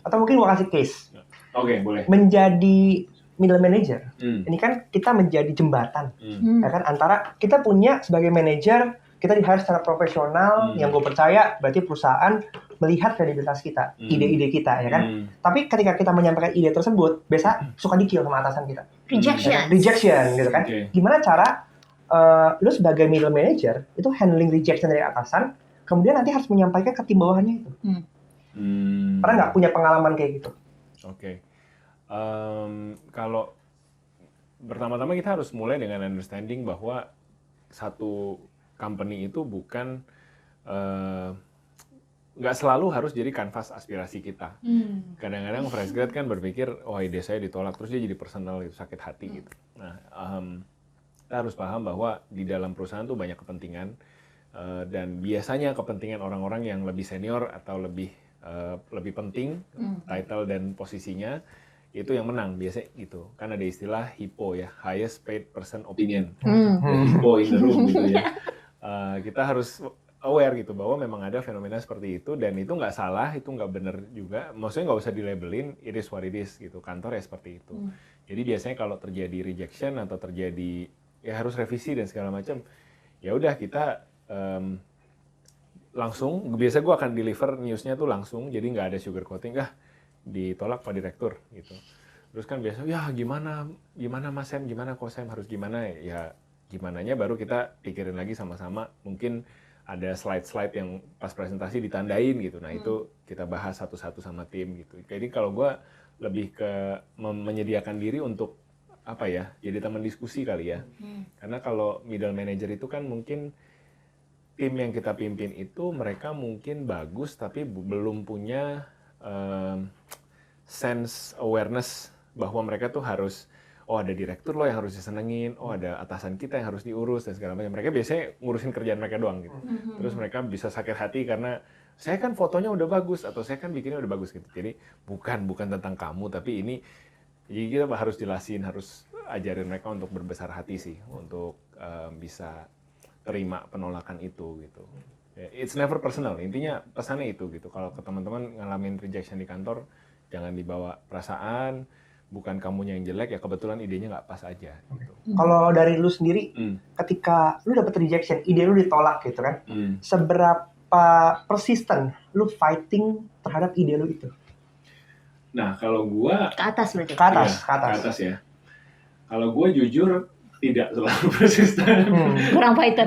Atau mungkin gue kasih case. Oke, boleh. Menjadi middle manager. Ini kan kita menjadi jembatan. Ya kan antara kita punya sebagai manager, kita di-hire secara profesional, yang gue percaya berarti perusahaan melihat kredibilitas kita, ide-ide kita ya kan. Tapi ketika kita menyampaikan ide tersebut, biasa suka di-kill sama atasan kita. Rejection gitu kan. Gimana cara lu sebagai middle manager itu handling rejection dari atasan, kemudian nanti harus menyampaikan ke tim bawahannya itu. Pernah nggak punya pengalaman kayak gitu? Oke. Kalau pertama-tama kita harus mulai dengan understanding bahwa satu company itu bukan nggak selalu harus jadi kanvas aspirasi kita. Kadang-kadang fresh grad kan berpikir, ide saya ditolak, terus dia jadi personal gitu, sakit hati gitu. Nah, Kita harus paham bahwa di dalam perusahaan tuh banyak kepentingan, dan biasanya kepentingan orang-orang yang lebih senior atau lebih penting title dan posisinya itu yang menang biasanya gitu. Kan ada istilah HIPO ya, highest paid person opinion. HIPO in the room gitu ya. Kita harus aware gitu bahwa memang ada fenomena seperti itu, dan itu nggak salah, itu nggak benar juga. Maksudnya nggak usah dilabelin, it is what it is gitu. Kantor ya seperti itu. Jadi biasanya kalau terjadi rejection atau terjadi ya harus revisi dan segala macam, ya udah kita langsung. Biasa gue akan deliver newsnya tuh langsung, jadi nggak ada sugar coating. Ditolak Pak Direktur gitu. Terus kan biasa, ya gimana Mas Sam, gimana kok Sam, harus gimana ya, gimananya baru kita pikirin lagi sama-sama. Mungkin ada slide-slide yang pas presentasi ditandain gitu. Nah itu kita bahas satu-satu sama tim gitu. Jadi kalau gue lebih ke menyediakan diri untuk apa ya, jadi teman diskusi kali ya. Karena kalau middle manager itu kan mungkin tim yang kita pimpin itu mereka mungkin bagus tapi belum punya sense awareness bahwa mereka tuh harus, oh ada direktur loh yang harus disenengin, oh ada atasan kita yang harus diurus dan segala macam. Mereka biasanya ngurusin kerjaan mereka doang gitu. Terus mereka bisa sakit hati karena saya kan fotonya udah bagus atau saya kan bikinnya udah bagus gitu. Jadi bukan tentang kamu, tapi ini jadi kita harus jelasin, harus ajarin mereka untuk berbesar hati sih, untuk bisa terima penolakan itu gitu. It's never personal, intinya pesannya itu gitu. Kalau ke teman-teman ngalamin rejection di kantor, jangan dibawa perasaan, bukan kamunya yang jelek, ya kebetulan idenya nggak pas aja. Gitu. Kalau dari lu sendiri, ketika lu dapet rejection, ide lu ditolak gitu kan, seberapa persisten lu fighting terhadap ide lu itu? Nah kalau gua ke atas berarti. Ke atas ya. Kalau gua jujur tidak selalu persisten. Kurang fighter.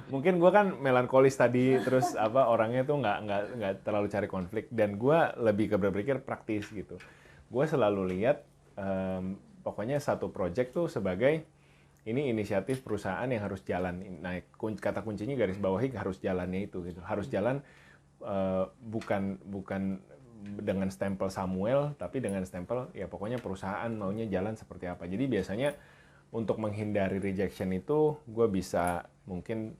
Mungkin gue kan melankolis tadi, terus orangnya tuh nggak terlalu cari konflik, dan gue lebih ke berpikir praktis gitu. Gue selalu lihat pokoknya satu project tuh sebagai ini inisiatif perusahaan yang harus jalan. Nah kata kuncinya garis bawahi harus jalannya itu gitu. Harus jalan bukan dengan stempel Samuel, tapi dengan stempel ya pokoknya perusahaan maunya jalan seperti apa. Jadi biasanya untuk menghindari rejection itu, gue bisa mungkin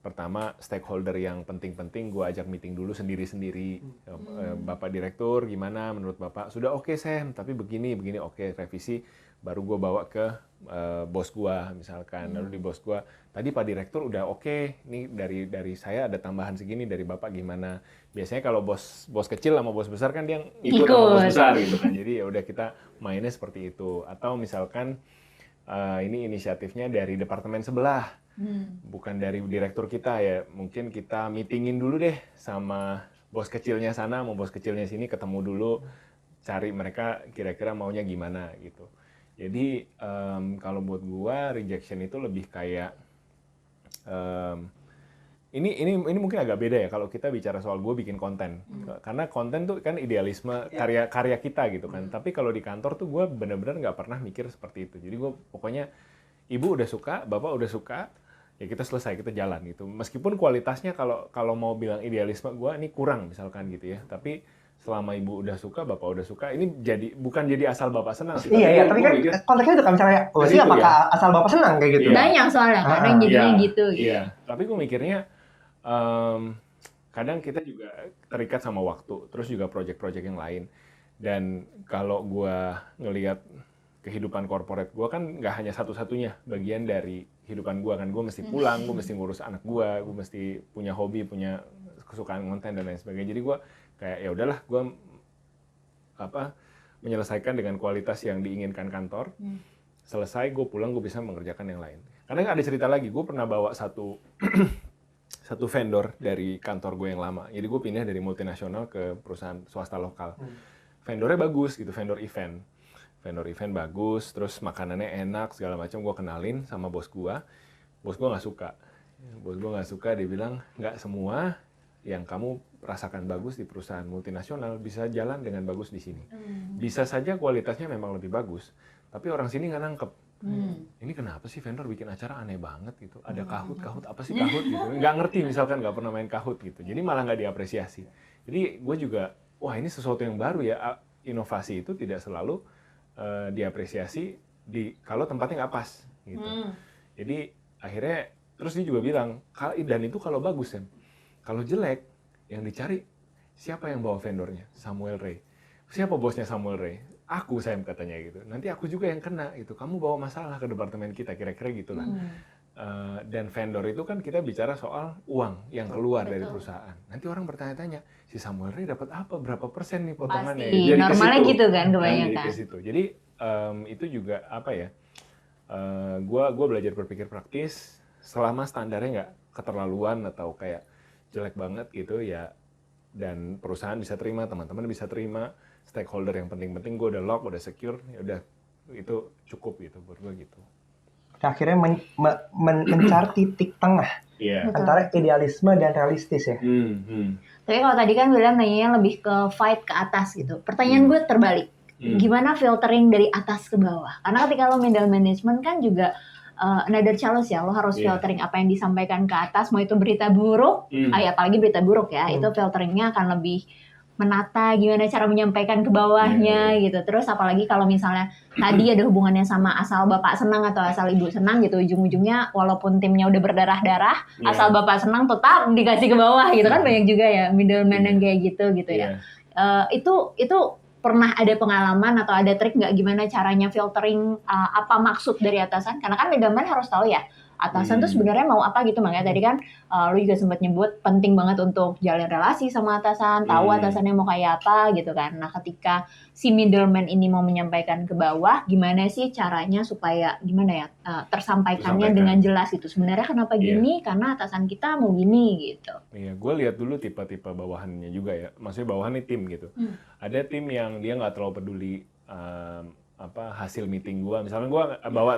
pertama stakeholder yang penting-penting gue ajak meeting dulu sendiri-sendiri. Bapak Direktur gimana menurut Bapak? Sudah oke Sam, tapi begini oke, revisi. Baru gue bawa ke bos gue misalkan. Lalu di bos gue, tadi Pak Direktur udah oke, ini dari saya ada tambahan segini, dari Bapak gimana? Biasanya kalau bos kecil sama bos besar kan dia ikut sama bos besar gitu kan. Jadi ya udah kita mainnya seperti itu. Atau misalkan ini inisiatifnya dari departemen sebelah, bukan dari direktur kita ya. Mungkin kita meetingin dulu deh sama bos kecilnya sana, mau bos kecilnya sini, ketemu dulu, cari mereka kira-kira maunya gimana gitu. Jadi kalau buat gua rejection itu lebih kayak ini mungkin agak beda ya kalau kita bicara soal gue bikin konten. Karena konten tuh kan idealisme karya kita gitu kan. Tapi kalau di kantor tuh gue benar-benar nggak pernah mikir seperti itu. Jadi gue pokoknya ibu udah suka, bapak udah suka, ya kita selesai, kita jalan gitu. Meskipun kualitasnya kalau mau bilang idealisme gue ini kurang misalkan gitu ya. Tapi selama ibu udah suka, bapak udah suka, ini bukan jadi asal bapak senang sih. Iya, tapi kan konteksnya itu kan misalnya, sih apakah asal bapak senang kayak gitu? Banyak soalnya kadang jadinya gitu. Iya, tapi gue mikirnya kadang kita juga terikat sama waktu, terus juga project-project yang lain. Dan kalau gue ngelihat kehidupan korporat gue kan nggak hanya satu-satunya bagian dari kehidupan gue kan. Gue mesti pulang, gue mesti ngurus anak gue mesti punya hobi, punya kesukaan konten dan lain sebagainya. Jadi gue kayak ya udahlah, gue menyelesaikan dengan kualitas yang diinginkan kantor. Selesai, gue pulang, gue bisa mengerjakan yang lain. Karena ada cerita lagi, gue pernah bawa satu vendor dari kantor gue yang lama. Jadi gue pindah dari multinasional ke perusahaan swasta lokal. Vendornya bagus gitu, vendor event bagus, terus makanannya enak segala macam. Gue kenalin sama bos gue nggak suka. Dia bilang nggak semua yang kamu rasakan bagus di perusahaan multinasional bisa jalan dengan bagus di sini. Bisa saja kualitasnya memang lebih bagus, tapi orang sini nggak nangkep. Ini kenapa sih vendor bikin acara aneh banget gitu? Ada kahut apa sih kahut gitu? Nggak ngerti misalkan, nggak pernah main kahut gitu. Jadi malah nggak diapresiasi. Jadi gue juga, wah ini sesuatu yang baru ya. Inovasi itu tidak selalu diapresiasi kalau tempatnya nggak pas gitu. Jadi akhirnya terus dia juga bilang, dan itu kalau bagus Sam, kalau jelek yang dicari siapa yang bawa vendornya? Samuel Ray. Siapa bosnya Samuel Ray? Aku, Sam, katanya gitu. Nanti aku juga yang kena gitu. Kamu bawa masalah ke departemen kita, kira-kira gitulah. Dan vendor itu kan kita bicara soal uang yang keluar dari perusahaan. Nanti orang bertanya-tanya, si Samuel Ray dapat apa? Berapa persen nih potongannya? Pasti, jadi normalnya gitu kan kebanyakan. Jadi itu juga apa ya? Gua belajar berpikir praktis selama standarnya nggak keterlaluan atau kayak jelek banget gitu ya. Dan perusahaan bisa terima, teman-teman bisa terima, stakeholder yang penting-penting gue udah lock, udah secure, ya udah itu cukup gitu buat gue gitu. Akhirnya mencari titik tengah antara idealisme dan realistis ya. Tapi kalau tadi kan William nanya lebih ke fight ke atas gitu. Pertanyaan gue terbalik. Gimana filtering dari atas ke bawah? Karena ketika lo middle management kan juga another challenge ya, lo harus filtering apa yang disampaikan ke atas, mau itu berita buruk, apalagi berita buruk ya, itu filteringnya akan lebih menata gimana cara menyampaikan ke bawahnya gitu. Terus apalagi kalau misalnya tadi ada hubungannya sama asal bapak senang atau asal ibu senang gitu, ujung-ujungnya walaupun timnya udah berdarah-darah, asal bapak senang tetap dikasih ke bawah gitu kan, banyak juga ya middleman yang kayak gitu ya. Itu pernah ada pengalaman atau ada trik nggak gimana caranya filtering apa maksud dari atasan? Karena kan middleman harus tahu ya atasan tuh sebenarnya mau apa gitu. Makanya tadi kan lu juga sempat nyebut penting banget untuk jalin relasi sama atasan, tahu atasannya mau kayak apa gitu kan. Nah ketika si middleman ini mau menyampaikan ke bawah, gimana sih caranya supaya gimana ya tersampaikannya dengan jelas gitu. Sebenarnya kenapa gini? Karena atasan kita mau gini gitu. Iya, gue lihat dulu tipe-tipe bawahannya juga ya. Maksudnya bawahan ini tim gitu. Ada tim yang dia nggak terlalu peduli hasil meeting gue. Misalnya gue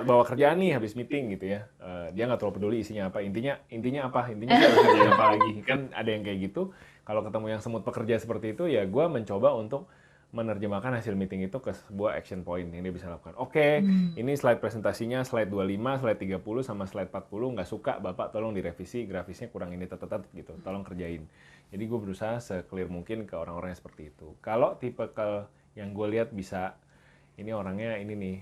bawa kerjaan nih habis meeting gitu ya. Dia nggak terlalu peduli isinya apa. Intinya apa? Intinya harus kerjain apa lagi. Kan ada yang kayak gitu. Kalau ketemu yang semut pekerja seperti itu ya gue mencoba untuk menerjemahkan hasil meeting itu ke sebuah action point yang dia bisa lakukan. Oke, ini slide presentasinya, slide 25, slide 30, sama slide 40, nggak suka, Bapak tolong direvisi, grafisnya kurang ini, gitu, tolong kerjain. Jadi gue berusaha se-clear mungkin ke orang-orang yang seperti itu. Kalau tipe yang gue lihat bisa, ini orangnya ini nih,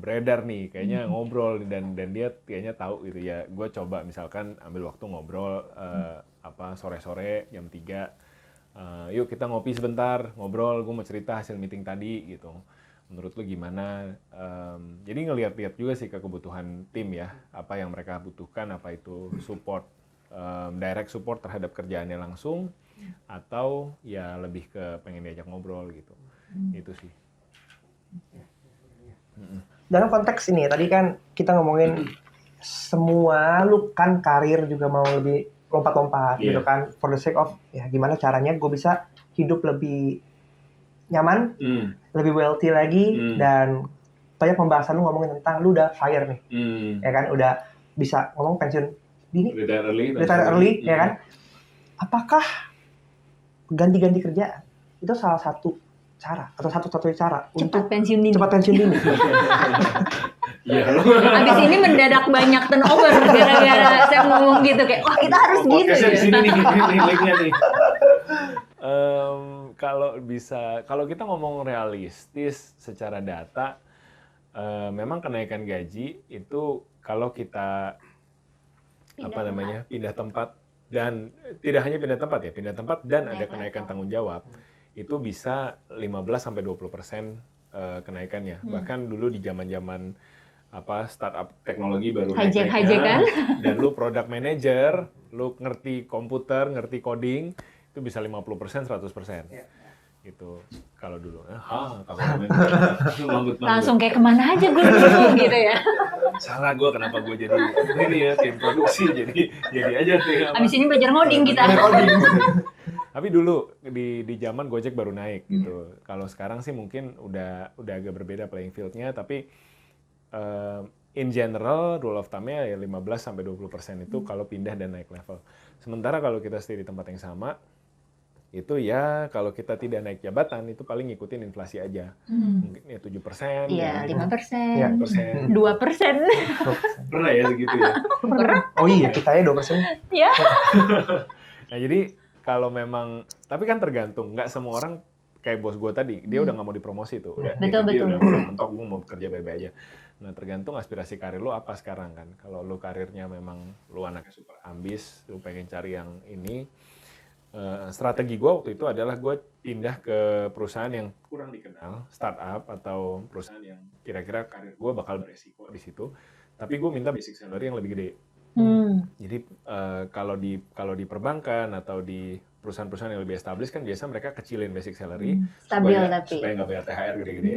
beredar nih, kayaknya ngobrol, dan dia kayaknya tahu gitu ya, gue coba misalkan ambil waktu ngobrol, sore-sore, jam 3, yuk kita ngopi sebentar, ngobrol, gue mau cerita hasil meeting tadi gitu. Menurut lu gimana? Jadi ngeliat-liat juga sih ke kebutuhan tim ya, apa yang mereka butuhkan, apa itu support, direct support terhadap kerjaannya langsung, atau ya lebih ke pengen diajak ngobrol gitu. Itu sih. Dalam konteks ini, tadi kan kita ngomongin semua lu kan karir juga mau lebih lompat-lompat gitu kan, for the sake of ya gimana caranya gue bisa hidup lebih nyaman, lebih wealthy lagi, dan banyak pembahasan lu ngomongin tentang lu udah fire nih, ya kan, udah bisa ngomong pensiun dini, retire early, ya kan. Apakah ganti-ganti kerjaan itu salah satu cara atau satu-satunya cara cepat pensiun dini? Abis ini mendadak banyak turnover gara-gara saya ngomong gitu kayak wah kita harus gitu ya. Di sini nih linknya nih. Kalau kita ngomong realistis secara data, memang kenaikan gaji itu kalau kita pindah tempat, dan tidak hanya pindah tempat ya, pindah tempat dan ada kenaikan tanggung jawab, itu bisa 15-20% kenaikannya. Bahkan dulu di zaman-zaman startup teknologi baru hijack-hijackan, dan lu product manager, lu ngerti komputer, ngerti coding, itu bisa 50%, 100%. Gitu kalau dulu. Langsung kayak kemana aja gue dulu gitu ya. Salah gue, kenapa gue jadi ini ya, tim produksi, jadi aja tuh. Abis ini belajar ngoding kita. Tapi dulu di zaman Gojek baru naik gitu. Kalau sekarang sih mungkin udah agak berbeda playing field-nya, tapi in general rule of thumb-nya ya 15-20% itu kalau pindah dan naik level. Sementara kalau kita stay di tempat yang sama, itu ya kalau kita tidak naik jabatan itu paling ngikutin inflasi aja. Mungkin ya 7%. Iya, 5%. 2%. Pernah ya segitu ya? Pernah. Oh iya, kita ya 2%. Iya. Nah jadi kalau memang, tapi kan tergantung, nggak semua orang kayak bos gue tadi, dia udah nggak mau dipromosi tuh. Dia udah mentok, gue mau kerja baik-baik aja. Nah, tergantung aspirasi karir lu apa sekarang kan. Kalau lu karirnya memang lu anaknya super ambis, lu pengen cari yang ini, strategi gue waktu itu adalah gue pindah ke perusahaan yang kurang dikenal, startup atau perusahaan yang kira-kira karir gue bakal beresiko di situ. Tapi gue minta basic salary yang lebih gede. Jadi kalau di perbankan atau di perusahaan-perusahaan yang lebih established kan biasa mereka kecilin basic salary Stabil tapi supaya nggak bayar THR gede-gede.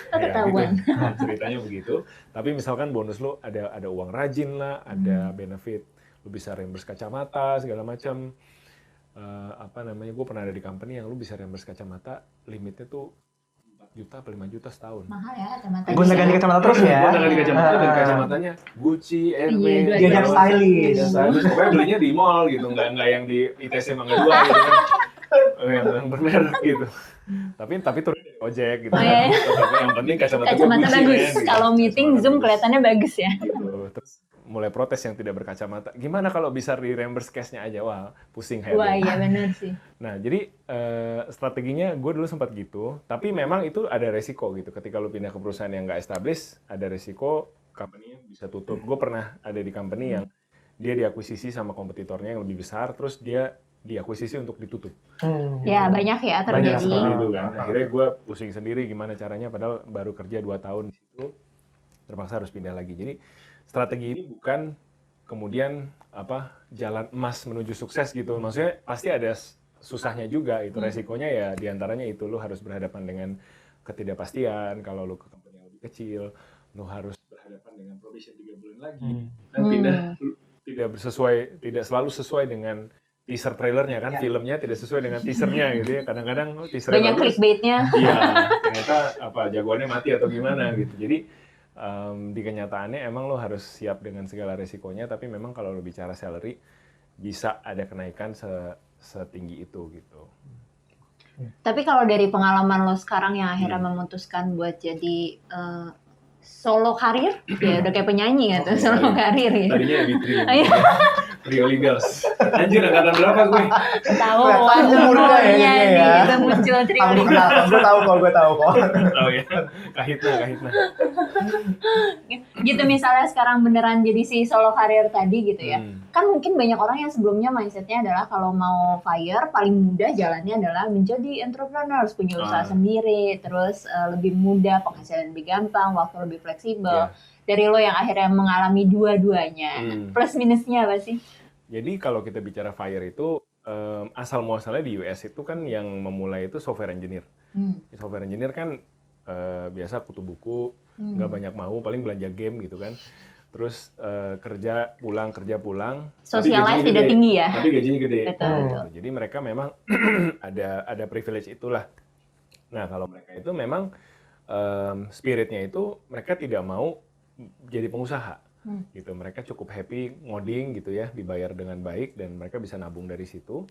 Ketahuan. Gitu. Ceritanya begitu. Tapi misalkan bonus lu ada uang rajin lah, ada benefit, lu bisa reimburse kacamata segala macam. Gue pernah ada di company yang lu bisa reimburse kacamata, limitnya tuh 4 juta atau 5 juta setahun. Mahal ya kacamata. Gue ganti kacamata terus ya. Gue ganti kacamata dan kacamatanya Gucci, Hermes, diajak stylist. Pokoknya belinya di mall gitu, nggak yang di ITC Mangga 2 gitu kan. Yang bermerek gitu. Tapi turun dari ojek gitu. Yang penting kacamata bagus. Gitu. Kalau meeting Zoom kelihatannya bagus ya. Gitu. Terus mulai protes yang tidak berkacamata. Gimana kalau bisa di reimburse cash-nya aja? Wah, pusing head. Wah, iya benar sih. Nah, jadi strateginya gue dulu sempat gitu, tapi memang itu ada resiko gitu. Ketika lu pindah ke perusahaan yang nggak established, ada resiko company-nya bisa tutup. Gue pernah ada di company yang dia diakuisisi sama kompetitornya yang lebih besar, terus dia diakuisisi untuk ditutup. Ya, banyak ya terjadi. Banyak gitu kan. Akhirnya gue pusing sendiri gimana caranya, padahal baru kerja 2 tahun di situ, terpaksa harus pindah lagi. Jadi strategi ini bukan kemudian jalan emas menuju sukses gitu. Maksudnya pasti ada susahnya juga itu. Resikonya ya diantaranya itu lu harus berhadapan dengan ketidakpastian. Kalau lu ke company yang lebih kecil, lu harus berhadapan dengan probation 3 bulan lagi. Dan tidak selalu sesuai dengan teaser trailernya kan, filmnya tidak sesuai dengan teasernya gitu ya. Kadang-kadang teasernya banyak clickbaitnya. Iya, ternyata jagoannya mati atau gimana gitu. Jadi di kenyataannya emang lo harus siap dengan segala resikonya, tapi memang kalau lo bicara salary bisa ada kenaikan setinggi itu gitu. Tapi kalau dari pengalaman lo sekarang yang akhirnya memutuskan buat jadi solo karir, ya udah kayak penyanyi gitu, solo karir ya. Tadinya Trio. Trio Legals. Anjir, angkatan berapa gue? Tahu umurnya ya. Itu muncul Trio Legals. Gue tahu kok. Tahu ya. Kahitna. Gitu misalnya sekarang beneran jadi si solo karir tadi gitu ya. Kan mungkin banyak orang yang sebelumnya mindsetnya adalah kalau mau fire paling mudah jalannya adalah menjadi entrepreneur, punya usaha sendiri, terus lebih mudah, penghasilan lebih gampang, waktu lebih fleksibel. Dari lo yang akhirnya mengalami dua-duanya, plus minusnya apa sih? Jadi kalau kita bicara fire itu asal muasalnya di US itu kan yang memulai itu software engineer. Software engineer kan biasa kutu buku, nggak banyak mau, paling belanja game gitu kan. Terus kerja pulang. Social life tidak tinggi ya? Tapi gajinya gede. Betul. Jadi mereka memang ada privilege itulah. Nah kalau mereka itu memang spiritnya itu mereka tidak mau jadi pengusaha gitu. Mereka cukup happy ngoding gitu ya, dibayar dengan baik dan mereka bisa nabung dari situ.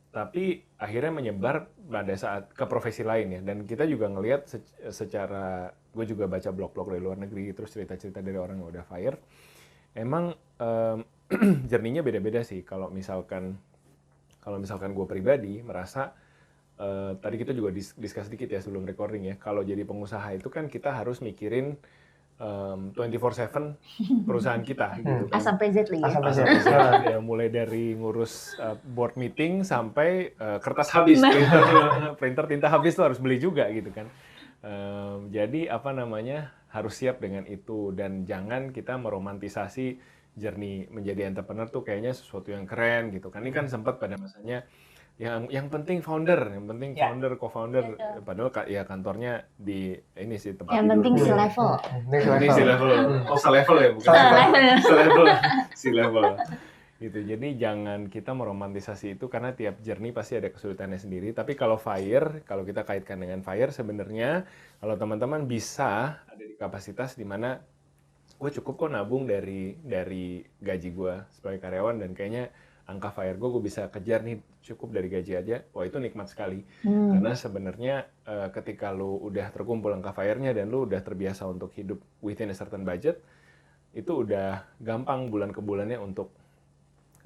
Tapi akhirnya menyebar pada saat ke profesi lain ya. Dan kita juga ngelihat secara, gue juga baca blog-blog dari luar negeri, terus cerita-cerita dari orang yang udah fire. Emang journey-nya beda-beda sih. Kalau misalkan gue pribadi merasa, tadi kita juga discuss sedikit ya sebelum recording ya. Kalau jadi pengusaha itu kan kita harus mikirin 24/7 perusahaan kita gitu kan. A sampai Z lagi. Ya, mulai dari ngurus board meeting sampai kertas habis, printer tinta habis tuh harus beli juga gitu kan. Jadi harus siap dengan itu dan jangan kita meromantisasi journey menjadi entrepreneur tuh kayaknya sesuatu yang keren gitu kan. Ini kan sempat pada masanya yang penting founder, co-founder, padahal ya kantornya di ini sih tempat yang tidur. penting selevel. Ini selevel. Selevel ya, bukan selevel. Gitu. Jadi jangan kita meromantisasi itu karena tiap journey pasti ada kesulitannya sendiri. Tapi kalau kita kaitkan dengan fire sebenarnya kalau teman-teman bisa ada di kapasitas di mana gue cukup kok nabung dari gaji gue sebagai karyawan dan kayaknya angka fire gue bisa kejar nih cukup dari gaji aja, wah itu nikmat sekali. Karena sebenarnya ketika lu udah terkumpul angka fire-nya dan lu udah terbiasa untuk hidup within a certain budget, itu udah gampang bulan ke bulannya untuk,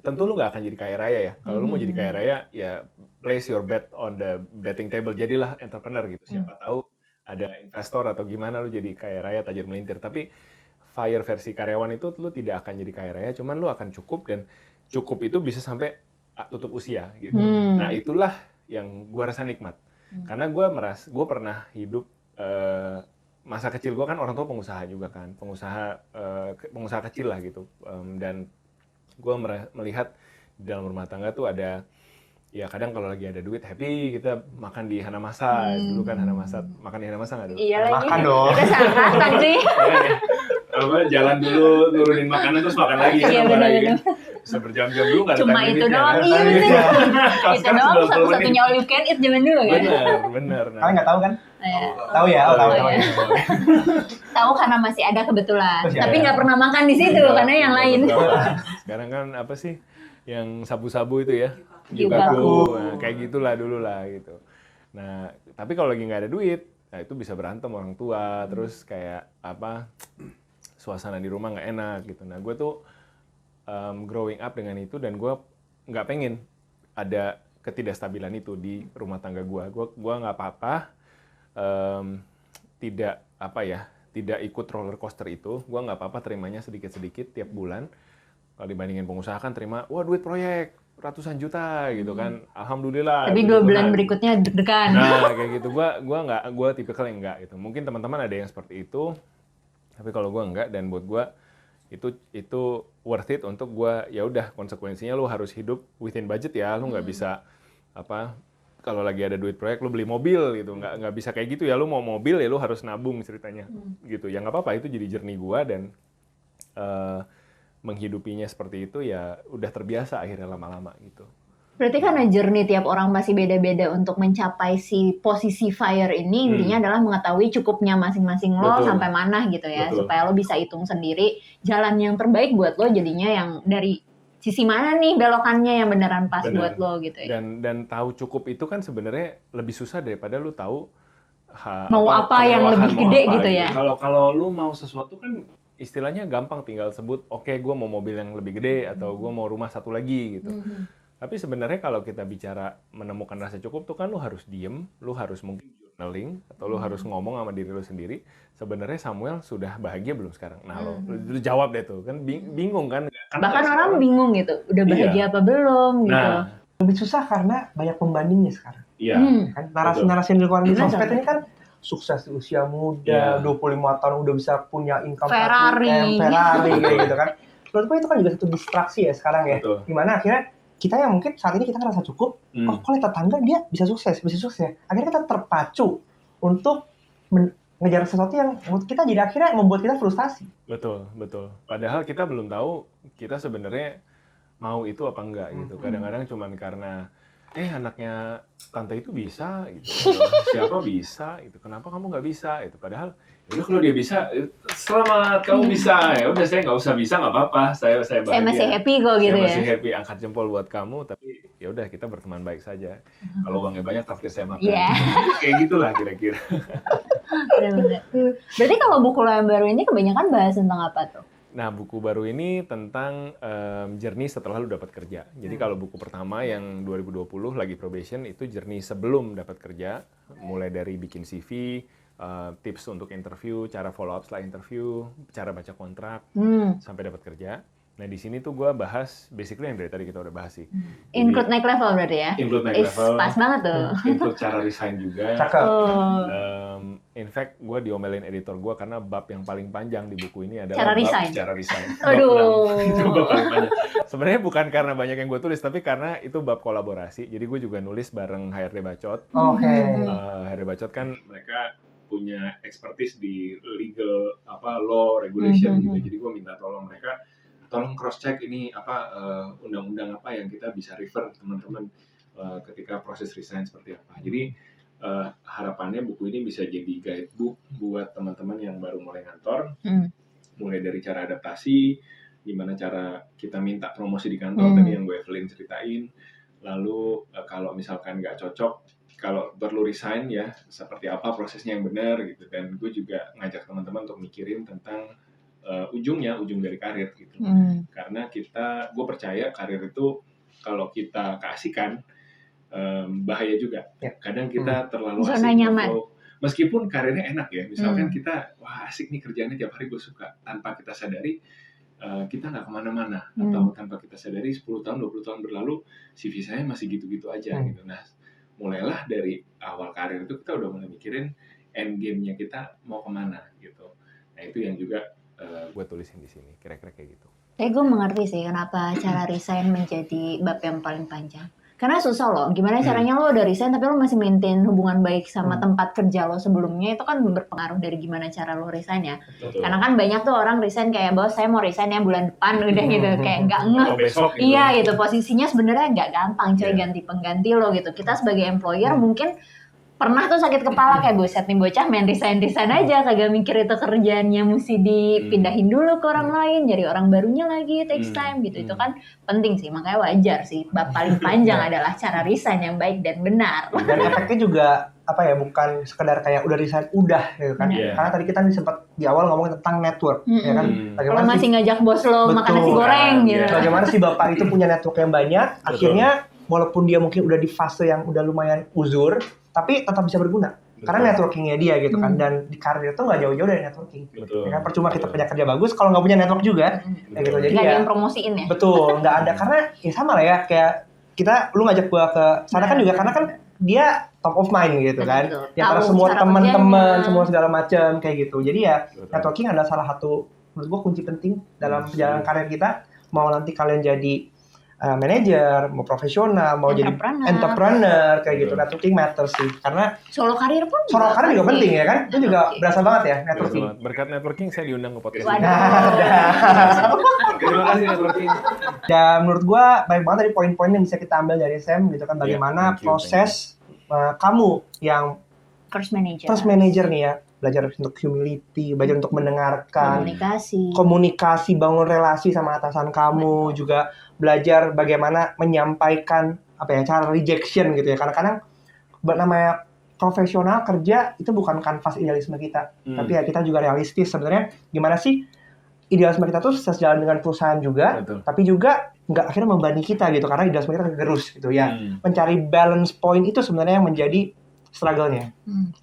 tentu lu gak akan jadi kaya raya ya. Kalau lu mau jadi kaya raya, ya place your bet on the betting table, jadilah entrepreneur gitu. Siapa tahu ada investor atau gimana lu jadi kaya raya tajir melintir. Tapi FIRE versi karyawan itu lu tidak akan jadi kaya raya, cuman lu akan cukup, dan cukup itu bisa sampai tutup usia gitu. Nah itulah yang gua rasa nikmat. Karena gue pernah hidup masa kecil gue kan orang tua pengusaha juga kan, pengusaha kecil lah gitu, dan gue melihat di dalam rumah tangga tuh ada, ya kadang kalau lagi ada duit happy kita makan di Hanamasa. Dulu kan Hanamasa, makan di Hanamasa nggak dulu? Iya lagi. Makan dong. Kita sangkatan sih. Jalan dulu, nurunin makanan terus makan lagi. Iya benar-benar. Bisa berjam-jam dulu nggak ada Cuma time itu limitnya, doang, kan? iya bener. Itu Sekarang doang 90 satu-satunya all you can eat zaman dulu kan. Bener. Nah, Kalian nggak tahu kan? Iya. Tahu ya, tahu. iya. Tahu karena masih ada kebetulan, Masih tapi ada. nggak pernah makan di situ karena yang lain. Sekarang kan apa sih yang sabu-sabu itu ya? Gyugaku. Nah, kayak gitulah dulu lah gitu. Nah, tapi kalau lagi nggak ada duit, nah itu bisa berantem orang tua, terus kayak apa, suasana di rumah nggak enak gitu. Nah, gue tuh growing up dengan itu, dan gue nggak pengen ada ketidakstabilan itu di rumah tangga gue. Gue nggak apa-apa, tidak ikut roller coaster itu. Gue nggak apa-apa terimanya sedikit-sedikit tiap bulan. Kalau dibandingin pengusaha kan terima, wah duit proyek ratusan juta gitu kan, alhamdulillah. Tapi 2 bulan berikutnya deg-degan. Nah kayak gitu, gue tipikal yang enggak gitu. Mungkin teman-teman ada yang seperti itu, tapi kalau gue enggak, dan buat gue itu worth it untuk gue. Ya udah, konsekuensinya lu harus hidup within budget ya, lu nggak bisa apa, kalau lagi ada duit proyek lu beli mobil gitu, nggak bisa kayak gitu ya. Lu mau mobil ya lu harus nabung ceritanya gitu. Ya nggak apa-apa, itu jadi journey gue, dan menghidupinya seperti itu ya udah terbiasa akhirnya lama-lama gitu. Berarti karena journey tiap orang masih beda-beda untuk mencapai si posisi FIRE ini, intinya adalah mengetahui cukupnya masing-masing lo Betul. sampai mana gitu ya. Betul. Supaya lo bisa hitung sendiri jalan yang terbaik buat lo, jadinya yang dari sisi mana nih belokannya yang beneran pas Bener. buat lo gitu ya. Dan tahu cukup itu kan sebenarnya lebih susah daripada lu tahu Mau apa yang kemewahan, lebih mau gede apa gitu ya. Kalau lu mau sesuatu kan istilahnya gampang, tinggal sebut, oke gue mau mobil yang lebih gede, atau gue mau rumah satu lagi gitu. Tapi sebenarnya kalau kita bicara menemukan rasa cukup tuh kan lu harus diem, lu harus mungkin journaling, atau lu harus ngomong sama diri lu sendiri. Sebenarnya Samuel sudah bahagia belum sekarang? Nah lu jawab deh tuh, kan bingung kan? Karena Bahkan orang sekarang- bingung gitu, udah bahagia apa belum gitu. Nah, Lebih susah karena banyak pembandingnya sekarang. iya. Kan narasi-narasi yang dikeluarin di Benar. sosmed ini kan sukses di usia muda, Iya. 25 tahun udah bisa punya income Ferrari. Ferrari kayak gitu kan. Menurut gue itu kan juga satu distraksi ya sekarang ya. Betul. Dimana akhirnya kita yang mungkin saat ini kita ngerasa cukup, oh kalau tetangga dia bisa sukses ya. Akhirnya kita terpacu untuk ngejar sesuatu yang menurut kita jadi akhirnya membuat kita frustasi. Betul. Padahal kita belum tahu kita sebenarnya mau itu apa enggak gitu. Kadang-kadang cuman karena anaknya tante itu bisa gitu. Siapa bisa gitu. Kenapa kamu nggak bisa itu? Padahal ya udah, kalau dia bisa, selamat kamu bisa. Ya udah, saya nggak usah bisa, nggak apa-apa. Saya bahagia. Saya masih happy kok gitu Saya ya. masih happy, angkat jempol buat kamu, tapi ya udah kita berteman baik saja. Kalau uangnya banyak, traktir saya makan. Iya. Kayak gitulah kira-kira. Benar-benar. Berarti kalau buku lo yang baru ini kebanyakan bahas tentang apa tuh? Nah, buku baru ini tentang journey setelah lu dapat kerja. Jadi kalau buku pertama yang 2020 lagi probation, itu journey sebelum dapat kerja, mulai dari bikin CV, tips untuk interview, cara follow up setelah interview, cara baca kontrak sampai dapat kerja. Nah, di sini tuh gue bahas basically yang dari tadi kita udah bahas sih. Include naik level berarti ya? Include naik level. Pas banget tuh. Include cara resign juga. Cakep. In fact, gue diomelin editor gue karena bab yang paling panjang di buku ini adalah Cara bab resign. cara resign. Aduh. Itu bab paling panjang. Sebenarnya bukan karena banyak yang gue tulis, tapi karena itu bab kolaborasi. Jadi gue juga nulis bareng HRD Bacot. Oke. HRD Bacot kan mereka punya expertise di legal law regulation gitu. Jadi gue minta tolong mereka, tolong cross check ini undang-undang apa yang kita bisa refer teman-teman ketika proses resign seperti apa. Jadi harapannya buku ini bisa jadi guidebook buat teman-teman yang baru mulai kantor, mulai dari cara adaptasi, gimana cara kita minta promosi di kantor, tadi yang gue Evelyn ceritain, lalu kalau misalkan nggak cocok, kalau perlu resign ya, seperti apa prosesnya yang benar gitu. Dan gue juga ngajak teman-teman untuk mikirin tentang ujung dari karir gitu. Karena gue percaya karir itu kalau kita keasikan bahaya juga. Kadang kita terlalu Zona asik nyaman. meskipun karirnya enak ya, misalkan kita wah asik nih kerjaannya tiap hari gue suka, tanpa kita sadari kita nggak kemana-mana, atau tanpa kita sadari 10 tahun 20 tahun berlalu CV saya masih gitu-gitu aja gitu. Nah mulailah dari awal karir itu kita udah mulai mikirin end game-nya kita mau kemana gitu. Nah itu yang juga gue tulisin di sini, kira-kira kayak gitu. Tapi gue mengerti sih kenapa cara resign menjadi bab yang paling panjang. Karena susah loh, gimana caranya lo udah resign tapi lo masih maintain hubungan baik sama tempat kerja lo sebelumnya, itu kan berpengaruh dari gimana cara lo resign ya. Betul. Karena kan banyak tuh orang resign kayak, bos saya mau resign ya bulan depan udah gitu, kayak nggak ngeh. Besok gitu. Iya gitu, posisinya sebenarnya nggak gampang coy, ganti pengganti lo gitu. Kita sebagai employer mungkin pernah tuh sakit kepala kayak buset nih bocah main resign aja, kagak mikir itu kerjaannya mesti dipindahin dulu ke orang lain, nyari orang barunya lagi, takes time gitu. Itu kan penting sih, makanya wajar sih. Bab paling panjang adalah cara resign yang baik dan benar. Dan efeknya juga apa ya, bukan sekedar kayak udah resign udah gitu kan. Karena tadi kita sempat di awal ngomongin tentang network ya kan. Kalau masih ngajak bos lo makan nasi goreng gitu. Bagaimana sih bapak itu punya network yang banyak, akhirnya walaupun dia mungkin udah di fase yang udah lumayan uzur, tapi tetap bisa berguna. Karena networkingnya dia gitu kan, dan di karir itu nggak jauh-jauh dari networking. Ya kan, percuma kita punya kerja bagus kalau nggak punya network juga, ya gitu. Jadi nggak ya, ada yang promosiin ya. betul, nggak ada, karena ya sama lah ya, kayak lu ngajak gua ke sana kan juga karena kan dia top of mind gitu kan, ya karena semua teman-teman, semua segala macam kayak gitu. Jadi ya networking adalah salah satu menurut gua kunci penting dalam perjalanan karir kita. Mau nanti kalian jadi manajer, mau profesional, mau jadi entrepreneur kayak gitu, networking matters sih. Karena solo karir pun juga penting ya kan, itu juga berasa banget ya networking. Berkat networking saya diundang ke podcast ini. Terima kasih networking. Dan menurut gua banyak banget tadi poin-poin yang bisa kita ambil dari Sam gitu kan, bagaimana proses kamu yang first manager nih ya, belajar untuk humility, belajar untuk mendengarkan, komunikasi, bangun relasi sama atasan kamu, juga belajar bagaimana menyampaikan cara rejection gitu ya. Kadang-kadang namanya profesional kerja itu bukan kanvas idealisme kita, tapi ya kita juga realistis sebenarnya. Gimana sih idealisme kita tuh sejalan dengan perusahaan juga, tapi juga nggak akhirnya membebani kita gitu, karena idealisme kita gerus gitu ya. Mencari balance point itu sebenarnya yang menjadi struggle-nya.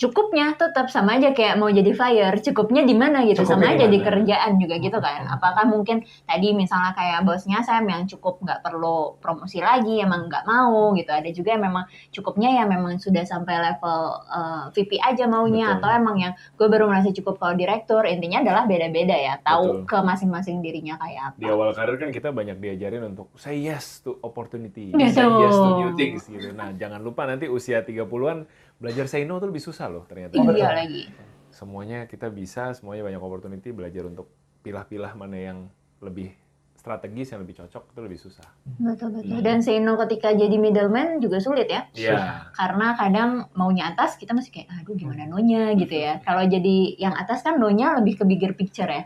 Cukupnya tetap sama aja kayak mau jadi fire, cukupnya di mana gitu, sama aja di kerjaan juga gitu kan. Apakah mungkin tadi misalnya kayak bosnya Sam yang cukup nggak perlu promosi lagi, emang nggak mau gitu. Ada juga yang memang cukupnya ya memang sudah sampai level VP aja maunya, atau emang yang gue baru merasa cukup kalau direktur. Intinya adalah beda-beda ya, tahu ke masing-masing dirinya kayak apa. Di awal karir kan kita banyak diajarin untuk say yes to opportunity, say yes to new things gitu. Nah jangan lupa nanti usia 30-an belajar say no tuh lebih susah loh ternyata. Iya lagi. Semuanya kita bisa, semuanya banyak opportunity, belajar untuk pilah-pilah mana yang lebih strategis, yang lebih cocok, itu lebih susah. Betul. Dan say no ketika jadi middleman juga sulit ya. Iya. Karena kadang maunya atas, kita masih kayak, aduh gimana no-nya gitu ya. Kalau jadi yang atas kan no-nya lebih ke bigger picture ya.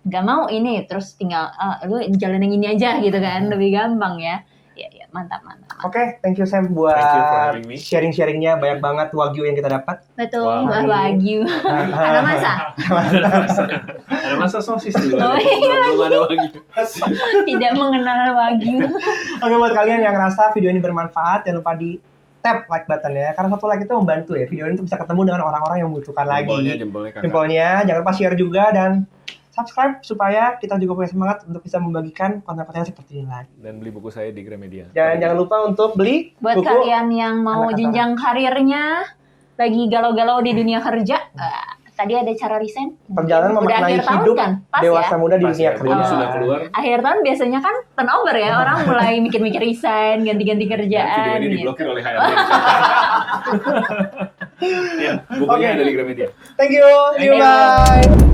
Gak mau ini, terus tinggal, lu jalan yang ini aja gitu kan, lebih gampang ya. Ya, mantap. Oke, thank you Sam buat sharing-sharingnya, banyak banget wagyu yang kita dapat. Betul, wagyu. Ada masa? Ada masa sosis dulu. Belum ada wagyu. Tidak mengenal wagyu. Oke, buat kalian yang ngerasa video ini bermanfaat, jangan lupa di tap like button ya, karena satu like itu membantu ya video ini tuh bisa ketemu dengan orang-orang yang membutuhkan lagi. Jempolnya, jangan lupa share juga dan subscribe supaya kita juga punya semangat untuk bisa membagikan konten-konten seperti ini lagi. Dan beli buku saya di Gramedia. Jangan lupa untuk beli buat buku kalian yang mau jenjang karirnya, lagi galau-galau di dunia kerja. Tadi ada cara resign. Perjalanan memaknai hidup kan? Dewasa muda di dunia kerja. Sudah keluar. Akhir tahun biasanya kan turnover ya, orang mulai mikir-mikir resign, ganti-ganti kerjaan. Video ini diblokir oleh HRD. Ya, bukunya ada di Gramedia. Thank you, bye.